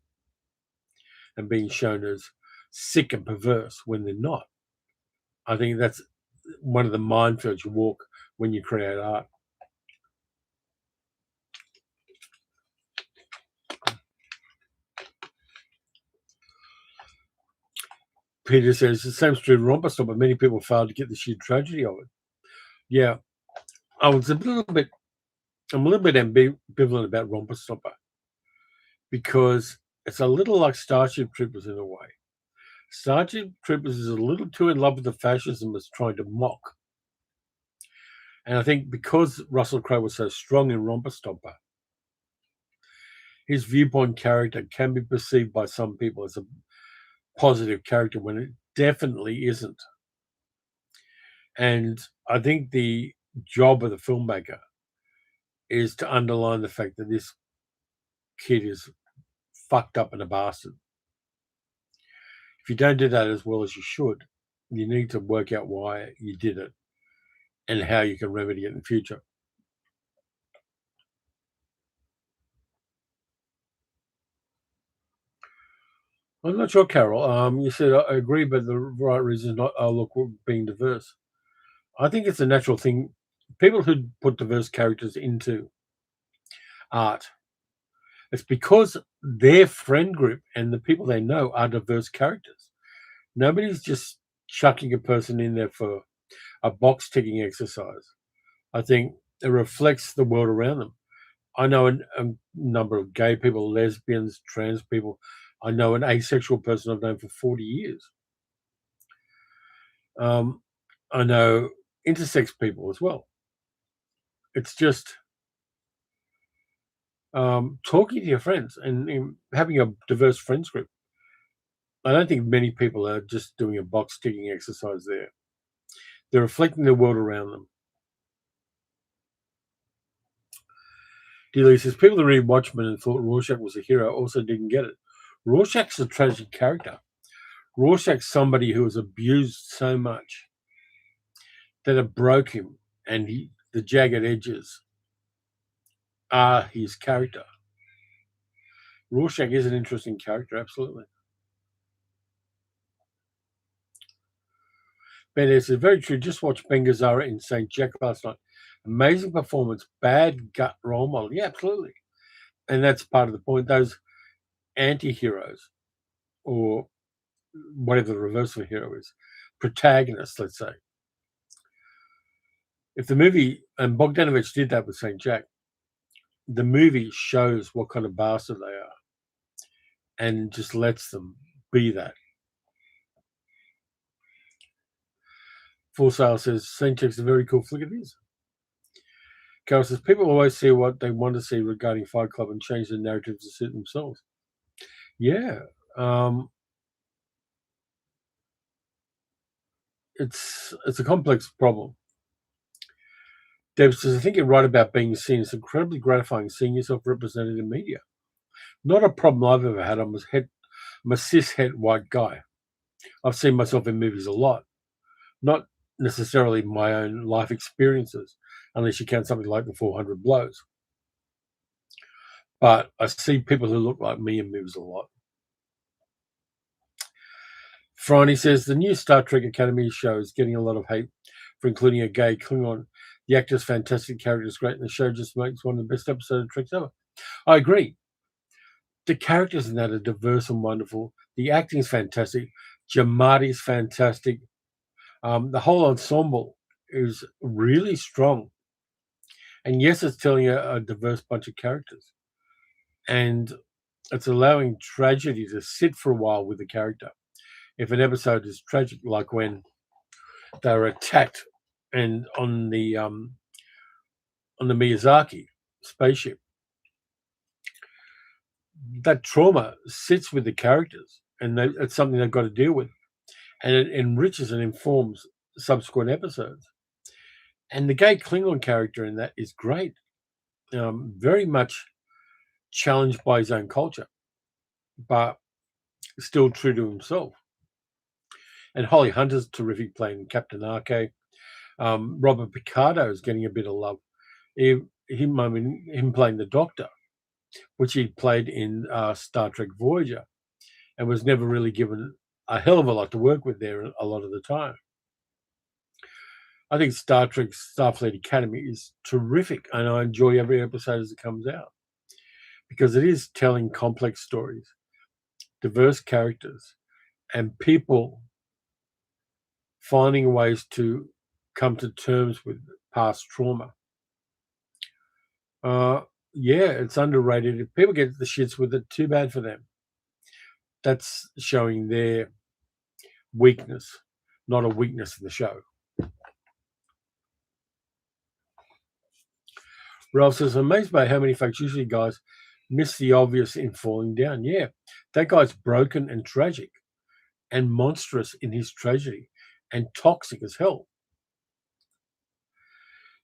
and being shown as sick and perverse when they're not, I think that's one of the minefields you walk when you create art. Peter says the same true romper stop, but many people fail to get the sheer tragedy of it. Yeah, I'm a little bit ambivalent about Romper Stopper because it's a little like Starship Troopers in a way. Starship Troopers is a little too in love with the fascism it's trying to mock. And I think because Russell Crowe was so strong in Romper Stopper, his viewpoint character can be perceived by some people as a positive character when it definitely isn't. And I think the job of the filmmaker is to underline the fact that this kid is fucked up and a bastard. If you don't do that as well as you should, you need to work out why you did it and how you can remedy it in the future. I'm not sure, Carol. You said I agree, but the right reason is not, oh, look, we're being diverse. I think it's a natural thing. People who put diverse characters into art, it's because their friend group and the people they know are diverse characters. Nobody's just chucking a person in there for a box ticking exercise. I think it reflects the world around them. I know a number of gay people, lesbians, trans people. I know an asexual person I've known for 40 years. I know intersex people as well. It's just talking to your friends and having a diverse friends group. I don't think many people are just doing a box ticking exercise there. They're reflecting the world around them. Dealey says people who read Watchmen and thought Rorschach was a hero also didn't get it. Rorschach's a tragic character. Rorschach's somebody who was abused so much that it broke him, and the jagged edges are his character. Rorschach is an interesting character, absolutely. Ben is very true. Just watched Ben Gazzara in St. Jack last night. Amazing performance, bad gut role model. Yeah, absolutely. And that's part of the point. Those anti-heroes, or whatever the reverse of a hero is, protagonists, let's say. If the movie, and Bogdanovich did that with St. Jack, the movie shows what kind of bastard they are and just lets them be that. Full Sail says, St. Jack's a very cool flick it is. Carol says, people always see what they want to see regarding Fight Club and change the narrative to suit themselves. Yeah. Um, it's a complex problem. Deb says, I think you're right about being seen. It's incredibly gratifying seeing yourself represented in media. Not a problem I've ever had. I'm a cis-het white guy. I've seen myself in movies a lot, not necessarily my own life experiences, unless you count something like the 400 Blows. But I see people who look like me in movies a lot. Franny says, the new Star Trek Academy show is getting a lot of hate for including a gay Klingon. The actor's fantastic, character is great, and the show just makes one of the best episodes of Trek ever. I agree. The characters in that are diverse and wonderful. The acting is fantastic. Jamadi's fantastic. The whole ensemble is really strong. And yes, it's telling a diverse bunch of characters. And it's allowing tragedy to sit for a while with the character. If an episode is tragic, like when they were attacked and on the Miyazaki spaceship, that trauma sits with the characters, and it's something they've got to deal with, and it enriches and informs subsequent episodes. And the gay Klingon character in that is great, very much challenged by his own culture, but still true to himself. And Holly Hunter's terrific playing Captain Arke. Robert Picardo is getting a bit of love. Him playing the Doctor, which he played in Star Trek Voyager, and was never really given a hell of a lot to work with there a lot of the time. I think Star Trek Starfleet Academy is terrific, and I enjoy every episode as it comes out because it is telling complex stories, diverse characters, and people finding ways to come to terms with past trauma. Yeah, it's underrated. If people get the shits with it, too bad for them. That's showing their weakness, not a weakness in the show. Ralph says, I'm amazed by how many folks, usually guys, miss the obvious in falling down. Yeah, that guy's broken and tragic and monstrous in his tragedy and toxic as hell.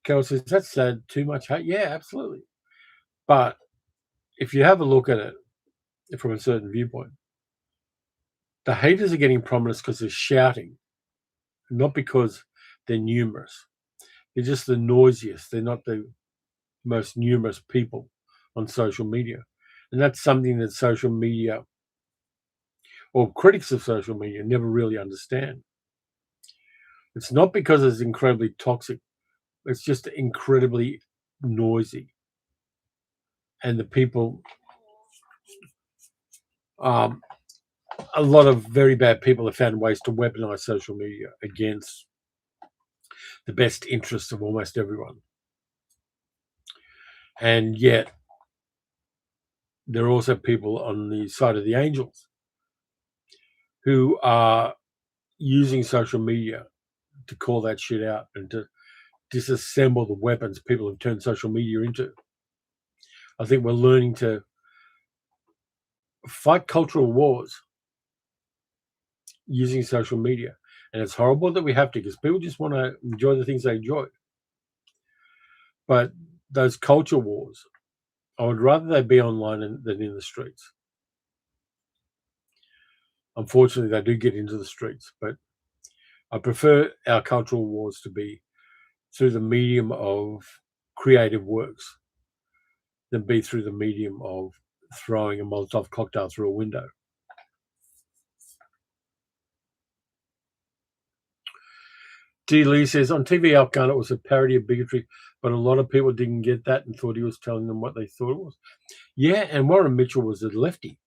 Carol says, that's sad, too much hate. Yeah, absolutely. But if you have a look at it from a certain viewpoint, the haters are getting prominence because they're shouting, not because they're numerous. They're just the noisiest. They're not the most numerous people on social media. And that's something that social media or critics of social media never really understand. It's not because it's incredibly toxic. It's just incredibly noisy. And the people, a lot of very bad people have found ways to weaponize social media against the best interests of almost everyone. And yet, there are also people on the side of the angels who are using social media to call that shit out and to disassemble the weapons people have turned social media into. I think we're learning to fight cultural wars using social media. And it's horrible that we have to, because people just want to enjoy the things they enjoy. But those culture wars, I would rather they be online than in the streets. Unfortunately, they do get into the streets, but I prefer our cultural wars to be through the medium of creative works than be through the medium of throwing a Molotov cocktail through a window. D. Lee says, on TV, Al Garnett was a parody of bigotry, but a lot of people didn't get that and thought he was telling them what they thought it was. Yeah, and Warren Mitchell was a lefty,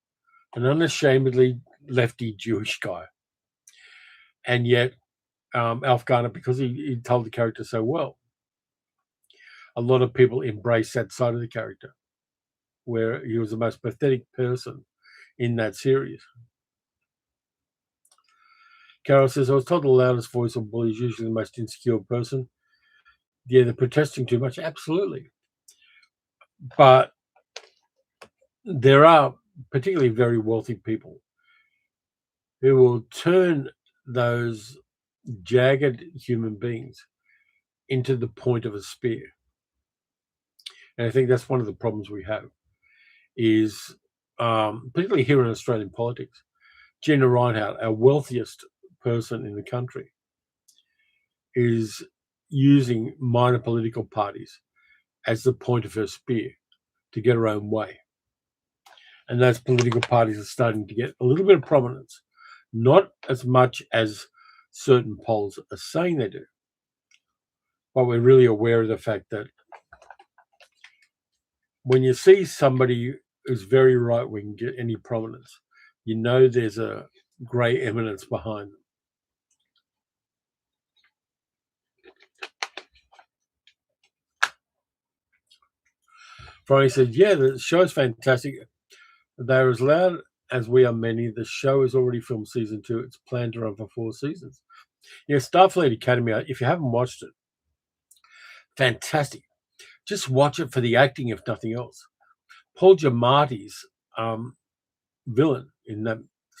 an unashamedly lefty Jewish guy. And yet, Alf Garnett, because he told the character so well, a lot of people embraced that side of the character, where he was the most pathetic person in that series. Carol says, I was told the loudest voice of bully is usually the most insecure person. Yeah, they're protesting too much. Absolutely. But there are particularly very wealthy people who will turn those jagged human beings into the point of a spear. And I think that's one of the problems we have is, particularly here in Australian politics, Gina Reinhardt, our wealthiest person in the country, is using minor political parties as the point of her spear to get her own way. And those political parties are starting to get a little bit of prominence, not as much as certain polls are saying they do, but we're really aware of the fact that when you see somebody who's very right-wing get any prominence, you know there's a grey eminence behind them. Friday said, yeah, the show's fantastic. They're as loud as we are many. The show is already filmed season 2. It's planned to run for 4 seasons. Yeah, Starfleet Academy, if you haven't watched it, fantastic. Just watch it for the acting, if nothing else. Paul Giamatti's villain in that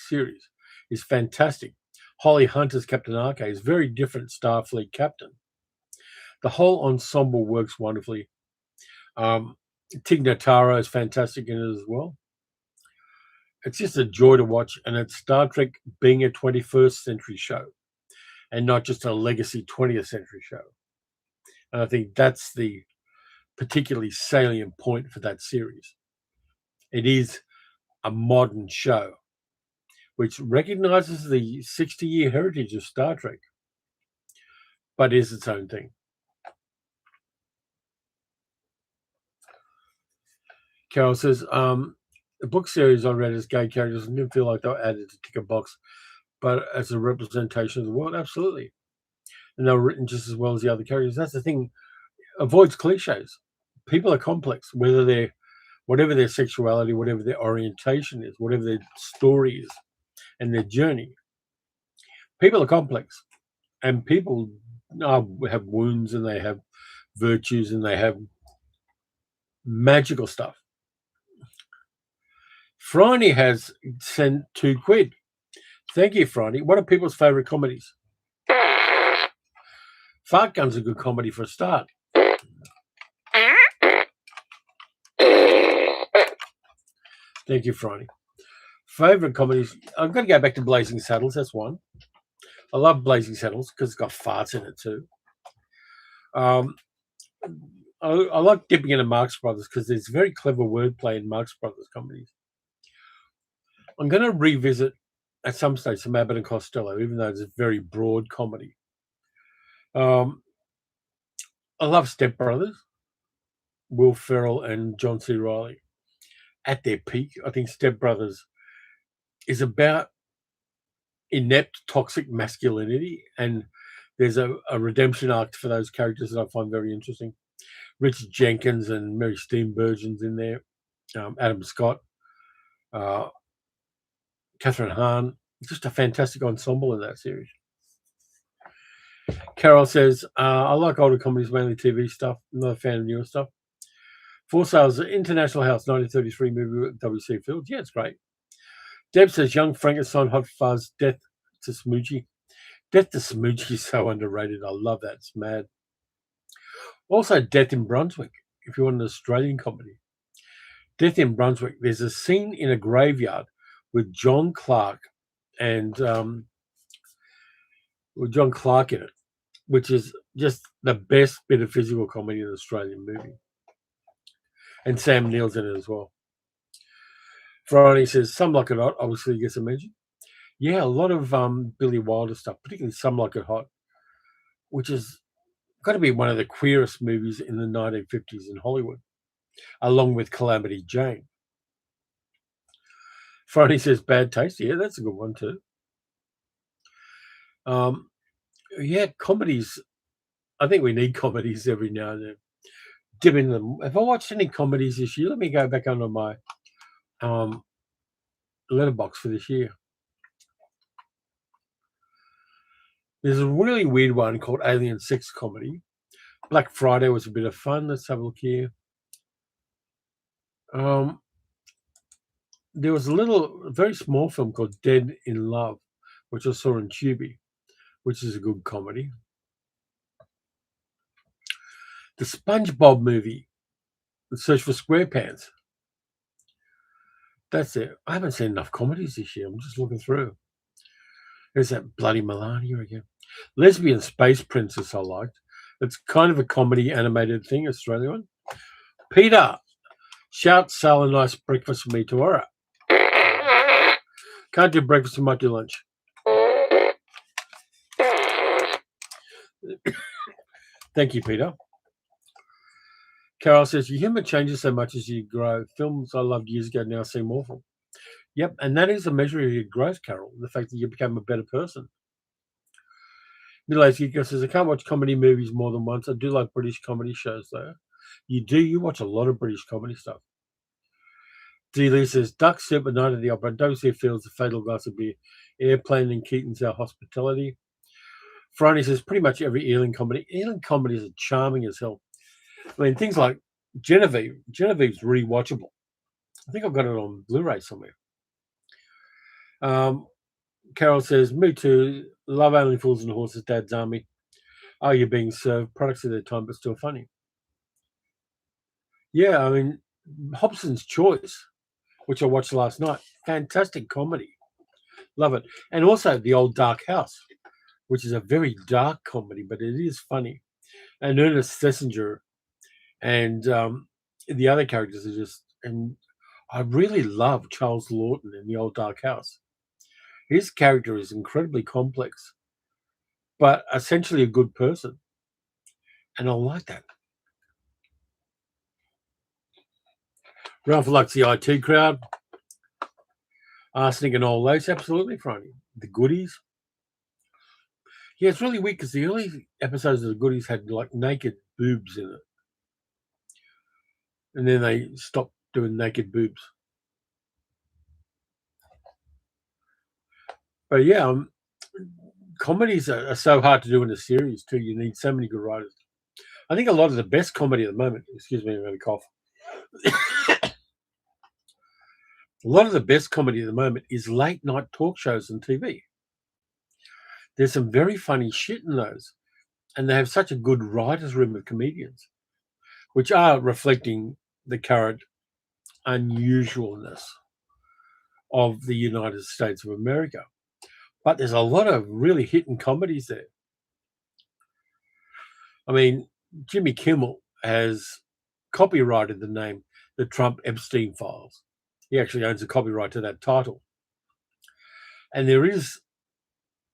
series is fantastic. Holly Hunter's Captain Arcade is very different Starfleet captain. The whole ensemble works wonderfully. Tig Notaro is fantastic in it as well. It's just a joy to watch, and it's Star Trek being a 21st century show and not just a legacy 20th century show. And I think that's the particularly salient point for that series. It is a modern show which recognizes the 60-year heritage of Star Trek, but is its own thing. Carol says, the book series I read as gay characters didn't feel like they were added to tick a box, but as a representation of the world, absolutely. And they were written just as well as the other characters. That's the thing. Avoids cliches. People are complex, whatever their sexuality, whatever their orientation is, whatever their story is, and their journey. People are complex, and people have wounds, and they have virtues, and they have magical stuff. Franny has sent £2. Thank you, Franny. What are people's favourite comedies? Fart Gun's a good comedy for a start. Thank you, Franny. Favourite comedies? I've got to go back to Blazing Saddles. That's one. I love Blazing Saddles because it's got farts in it too. I like dipping into Marx Brothers because there's very clever wordplay in Marx Brothers comedies. I'm going to revisit at some stage some Abbott and Costello, even though it's a very broad comedy. I love Step Brothers, Will Ferrell and John C. Reilly. At their peak, I think Step Brothers is about inept, toxic masculinity, and there's a redemption arc for those characters that I find very interesting. Richard Jenkins and Mary Steenburgen's in there, Adam Scott, Catherine Hahn. Just a fantastic ensemble in that series. Carol says, I like older comedies, mainly TV stuff. I'm not a fan of newer stuff. For Sale's International House, 1933 movie with W.C. Fields. Yeah, it's great. Deb says, Young Frankenstein, Hot Fuzz, Death to Smoochie. Death to Smoochie is so underrated. I love that. It's mad. Also, Death in Brunswick, if you want an Australian comedy. Death in Brunswick, there's a scene in a graveyard with John Clark and with John Clark in it, which is just the best bit of physical comedy in an Australian movie. And Sam Neill's in it as well. Friday says, Some Like It Hot, obviously gets a mention. Yeah, a lot of Billy Wilder stuff, particularly Some Like It Hot, which has got to be one of the queerest movies in the 1950s in Hollywood, along with Calamity Jane. Friday says, Bad Taste. Yeah, that's a good one too. Yeah, comedies. I think we need comedies every now and then. Dip in them. Have I watched any comedies this year? Let me go back under my letterbox for this year. There's a really weird one called Alien Sex Comedy. Black Friday was a bit of fun. Let's have a look here. There was a very small film called Dead in Love. which I saw on Tubi, which is a good comedy. The SpongeBob movie, The Search for SquarePants. That's it. I haven't seen enough comedies this year. I'm just looking through. There's that bloody Melania again. Lesbian Space Princess I liked. It's kind of a comedy animated thing, Australian one. Peter, shout Sal a nice breakfast for me tomorrow. Can't do breakfast, you might do lunch. Thank you, Peter. Carol says, your humour changes so much as you grow. Films I loved years ago now seem awful. Yep, and that is a measure of your growth, Carol, the fact that you become a better person. Middle-aged Geek says, I can't watch comedy movies more than once. I do like British comedy shows, though. You do? You watch a lot of British comedy stuff. D. Lee says, Duck Soup at Night at the Opera. Dosia Fields, The Fatal Glass of Beer. Airplane and Keaton's Our Hospitality. Friday says, pretty much every Ealing comedy. Ealing comedies are charming as hell. I mean, things like Genevieve. Genevieve's rewatchable. I think I've got it on Blu-ray somewhere. Carol says, me too. Love Only Fools and Horses, Dad's Army. Oh, you're being served. Products of their time, but still funny. Yeah, I mean, Hobson's Choice, which I watched last night. Fantastic comedy. Love it. And also The Old Dark House, which is a very dark comedy, but it is funny. And Ernest Thesiger and the other characters are just... And I really love Charles Lawton in The Old Dark House. His character is incredibly complex, but essentially a good person. And I like that. Ralph likes the IT crowd. Arsenic and all those, absolutely funny. The Goodies. Yeah, it's really weird because the early episodes of The Goodies had like naked boobs in it. And then they stopped doing naked boobs. But yeah, comedies are so hard to do in a series too. You need so many good writers. I think a lot of the best comedy at the moment, excuse me, I'm going to cough. A lot of the best comedy at the moment is late night talk shows on TV. There's some very funny shit in those. And they have such a good writer's room of comedians, which are reflecting the current unusualness of the United States of America. But there's a lot of really hitting comedies there. I mean, Jimmy Kimmel has copyrighted the name The Trump Epstein Files. He actually owns the copyright to that title. And there is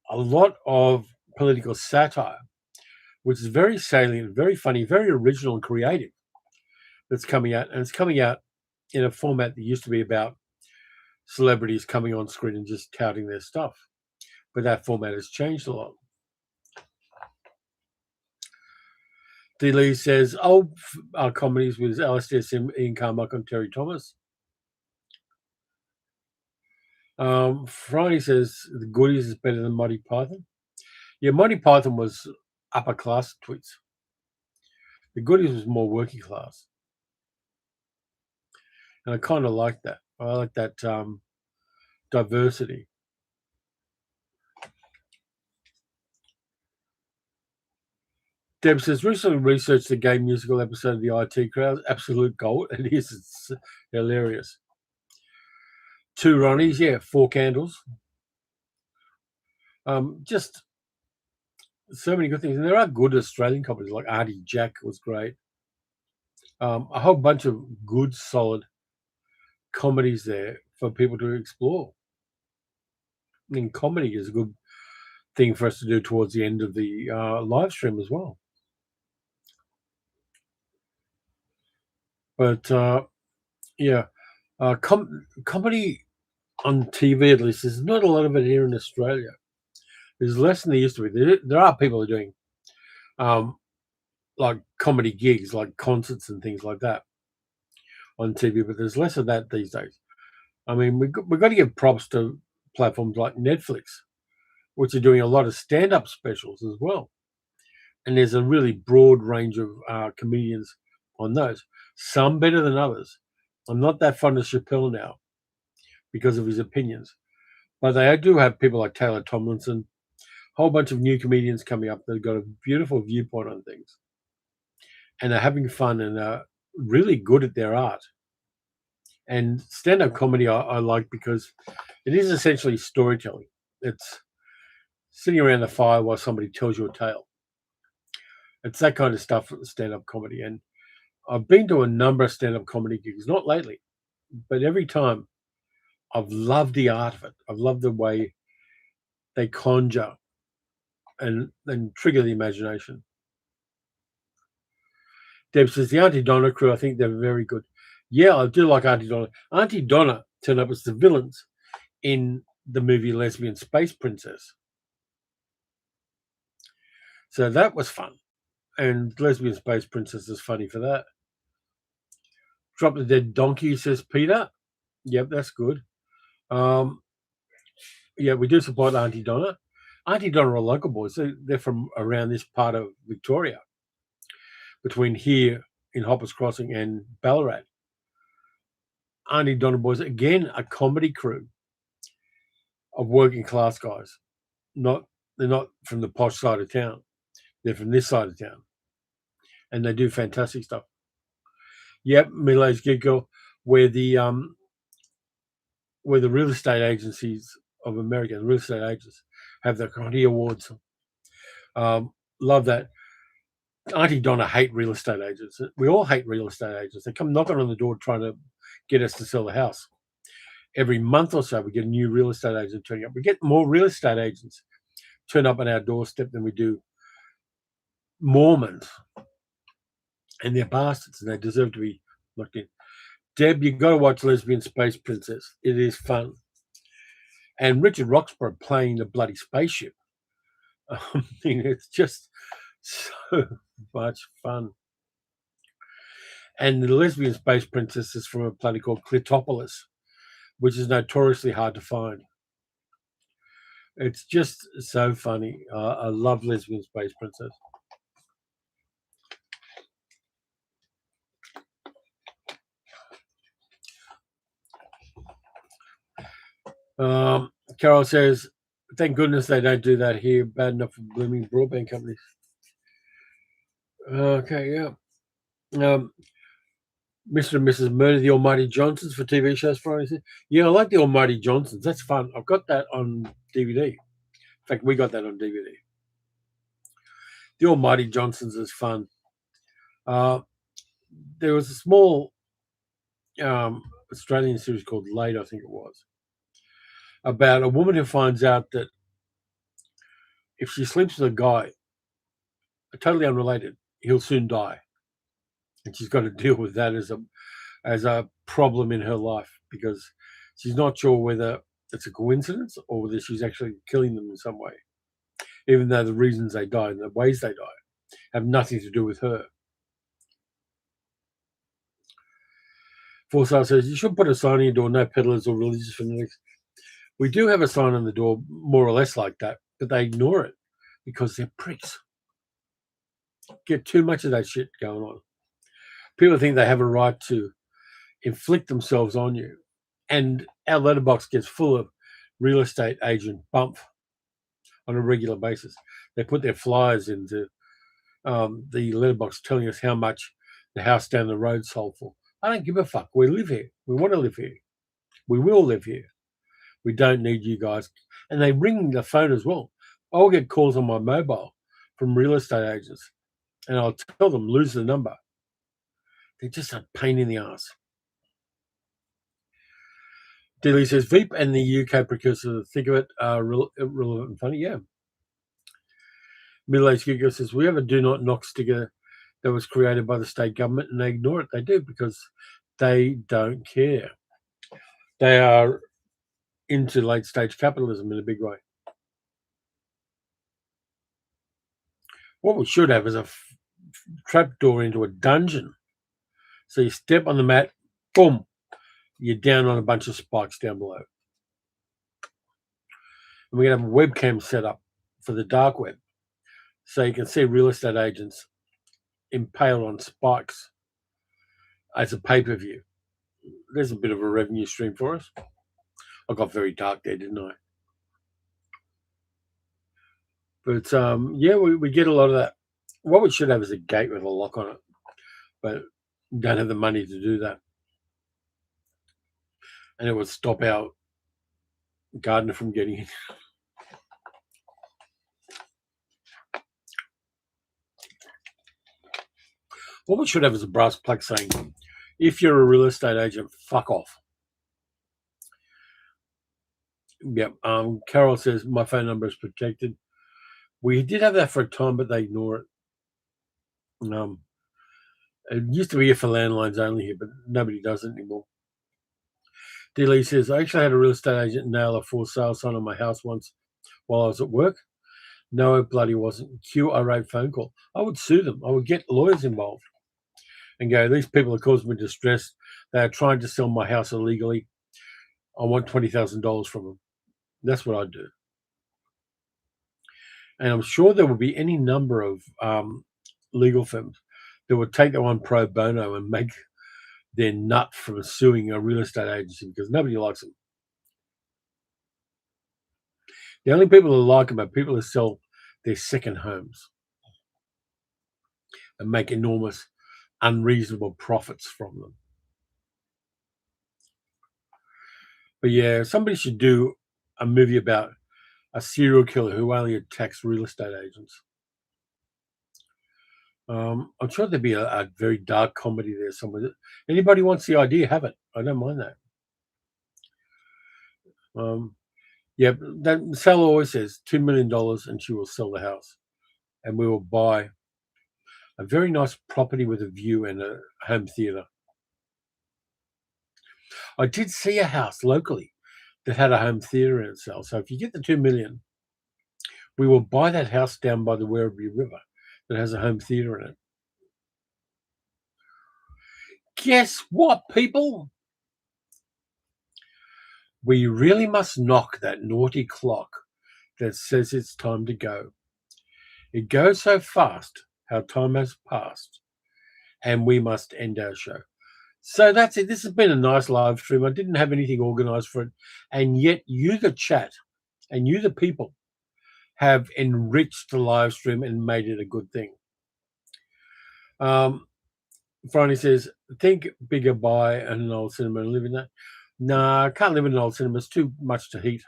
a lot of political satire, which is very salient, very funny, very original and creative, that's coming out. And it's coming out in a format that used to be about celebrities coming on screen and just touting their stuff. But that format has changed a lot. D. Lee says, old comedies with Alastair Sim, Ian Carmichael, and Terry Thomas. Friday says, The Goodies is better than Monty Python. Yeah, Monty Python was upper class tweets. The Goodies was more working class. And I kind of like that. I like that diversity. Deb says, recently researched the gay musical episode of the IT Crowd. Absolute gold. It is. It's hilarious. 2 Ronnies. Yeah, 4 candles. Just so many good things. And there are good Australian comedies, like Artie Jack was great. A whole bunch of good, solid comedies there for people to explore. I mean, comedy is a good thing for us to do towards the end of the live stream as well. But yeah, comedy on TV, at least, there's not a lot of it here in Australia. There's less than there used to be. There are people who are doing like comedy gigs, like concerts and things like that on TV, but there's less of that these days. I mean, we've got to give props to platforms like Netflix, which are doing a lot of stand-up specials as well. And there's a really broad range of comedians on those. Some better than others. I'm not that fond of Chappelle now because of his opinions. But they do have people like Taylor Tomlinson, a whole bunch of new comedians coming up that have got a beautiful viewpoint on things and are having fun and are really good at their art. And stand-up comedy I like because it is essentially storytelling. It's sitting around the fire while somebody tells you a tale. It's that kind of stuff, stand-up comedy. And I've been to a number of stand-up comedy gigs, not lately, but every time I've loved the art of it. I've loved the way they conjure and trigger the imagination. Deb says, the Auntie Donna crew, I think they're very good. Yeah, I do like Auntie Donna. Auntie Donna turned up as the villains in the movie Lesbian Space Princess. So that was fun. And Lesbian Space Princess is funny for that. Drop the Dead Donkey, says Peter. Yep, that's good. Yeah, we do support Auntie Donna. Auntie Donna are local boys. They're from around this part of Victoria, between here in Hoppers Crossing and Ballarat. Auntie Donna boys, again, a comedy crew of working class guys. They're not from the posh side of town. They're from this side of town. And they do fantastic stuff. Yep, middle-aged gig girl, where the real estate agencies of America, the real estate agents, have the Connie Awards. Love that. Auntie Donna hate real estate agents. We all hate real estate agents. They come knocking on the door trying to get us to sell the house. Every month or so, we get a new real estate agent turning up. We get more real estate agents turn up on our doorstep than we do Mormons. And they're bastards, and they deserve to be locked in. Deb, you've got to watch Lesbian Space Princess. It is fun. And Richard Roxburgh playing the bloody spaceship. I mean, it's just so much fun. And the Lesbian Space Princess is from a planet called Clitopolis, which is notoriously hard to find. It's just so funny. I love Lesbian Space Princess. Carol says, thank goodness they don't do that here. Bad enough for blooming broadband companies. Okay, yeah. Mr. and Mrs. Murder the Almighty Johnsons for TV shows Friday. Yeah, I like the Almighty Johnsons. That's fun. I've got that on DVD. In fact, we got that on DVD. The Almighty Johnsons is fun. There was a small Australian series called Late, I think it was, about a woman who finds out that if she sleeps with a guy, totally unrelated, he'll soon die. And she's got to deal with that as a problem in her life because she's not sure whether it's a coincidence or whether she's actually killing them in some way, even though the reasons they die and the ways they die have nothing to do with her. Forsyth says, you should put a sign on your door, no peddlers or religious fanatics. We do have a sign on the door, more or less like that, but they ignore it because they're pricks. Get too much of that shit going on. People think they have a right to inflict themselves on you. And our letterbox gets full of real estate agent bump on a regular basis. They put their flyers into the letterbox telling us how much the house down the road sold for. I don't give a fuck. We live here. We want to live here. We will live here. We don't need you guys. And they ring the phone as well. I'll get calls on my mobile from real estate agents, and I'll tell them, lose the number. They're just a pain in the ass. Dilly says, Veep and the UK precursor, think of it, are relevant and funny. Yeah. Middle-aged Giga says, we have a do not knock sticker that was created by the state government, and they ignore it. They do because they don't care. They are into late-stage capitalism in a big way. What we should have is a trapdoor into a dungeon. So you step on the mat, boom, you're down on a bunch of spikes down below. And we're going to have a webcam set up for the dark web so you can see real estate agents impaled on spikes as a pay-per-view. There's a bit of a revenue stream for us. I got very dark there, didn't I? But yeah, we get a lot of that. What we should have is a gate with a lock on it, but don't have the money to do that, and it would stop our gardener from getting in. What we should have is a brass plaque saying, "If you're a real estate agent, fuck off." Yep. Carol says my phone number is protected. We did have that for a time, but they ignore it. It used to be here for landlines only here, but nobody does it anymore. D. Lee says, I actually had a real estate agent nail a for sale sign on my house once while I was at work. No, it bloody wasn't. Cue irate phone call. I would sue them. I would get lawyers involved and go, these people are causing me distress. They are trying to sell my house illegally. I want $20,000 from them. That's what I'd do. And I'm sure there will be any number of legal firms that would take that one pro bono and make their nut from suing a real estate agency because nobody likes them. The only people who like them are people who sell their second homes and make enormous, unreasonable profits from them. But yeah, somebody should do a movie about a serial killer who only attacks real estate agents. I'm sure there'd be a very dark comedy there somewhere. Anybody wants the idea, have it. I don't mind that. Yeah, that seller always says $2 million and she will sell the house. And we will buy a very nice property with a view and a home theatre. I did see a house locally that had a home theatre in itself. So if you get the $2 million, we will buy that house down by the Werribee River that has a home theatre in it. Guess what, people? We really must knock that naughty clock that says it's time to go. It goes so fast, how time has passed, and we must end our show. So that's it. This has been a nice live stream. I didn't have anything organized for it, and yet you, the chat, and you, the people, have enriched the live stream and made it a good thing. Franny says, think bigger, buy an old cinema and live in that. Nah, I can't live in an old cinema. It's too much to heat.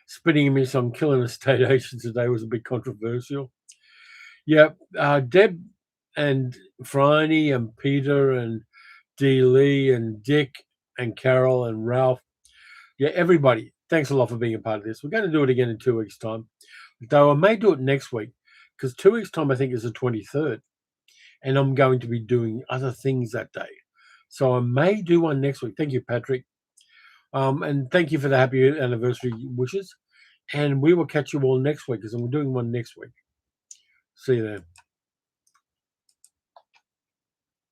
Spitting image on killing estate agents today was a bit controversial. Yeah, Deb and Franny and Peter and D. Lee and Dick and Carol and Ralph. Yeah, everybody, thanks a lot for being a part of this. We're going to do it again in 2 weeks' time. Though I may do it next week because 2 weeks' time I think is the 23rd. And I'm going to be doing other things that day. So I may do one next week. Thank you, Patrick. And thank you for the happy anniversary wishes. And we will catch you all next week because I'm doing one next week. See you then.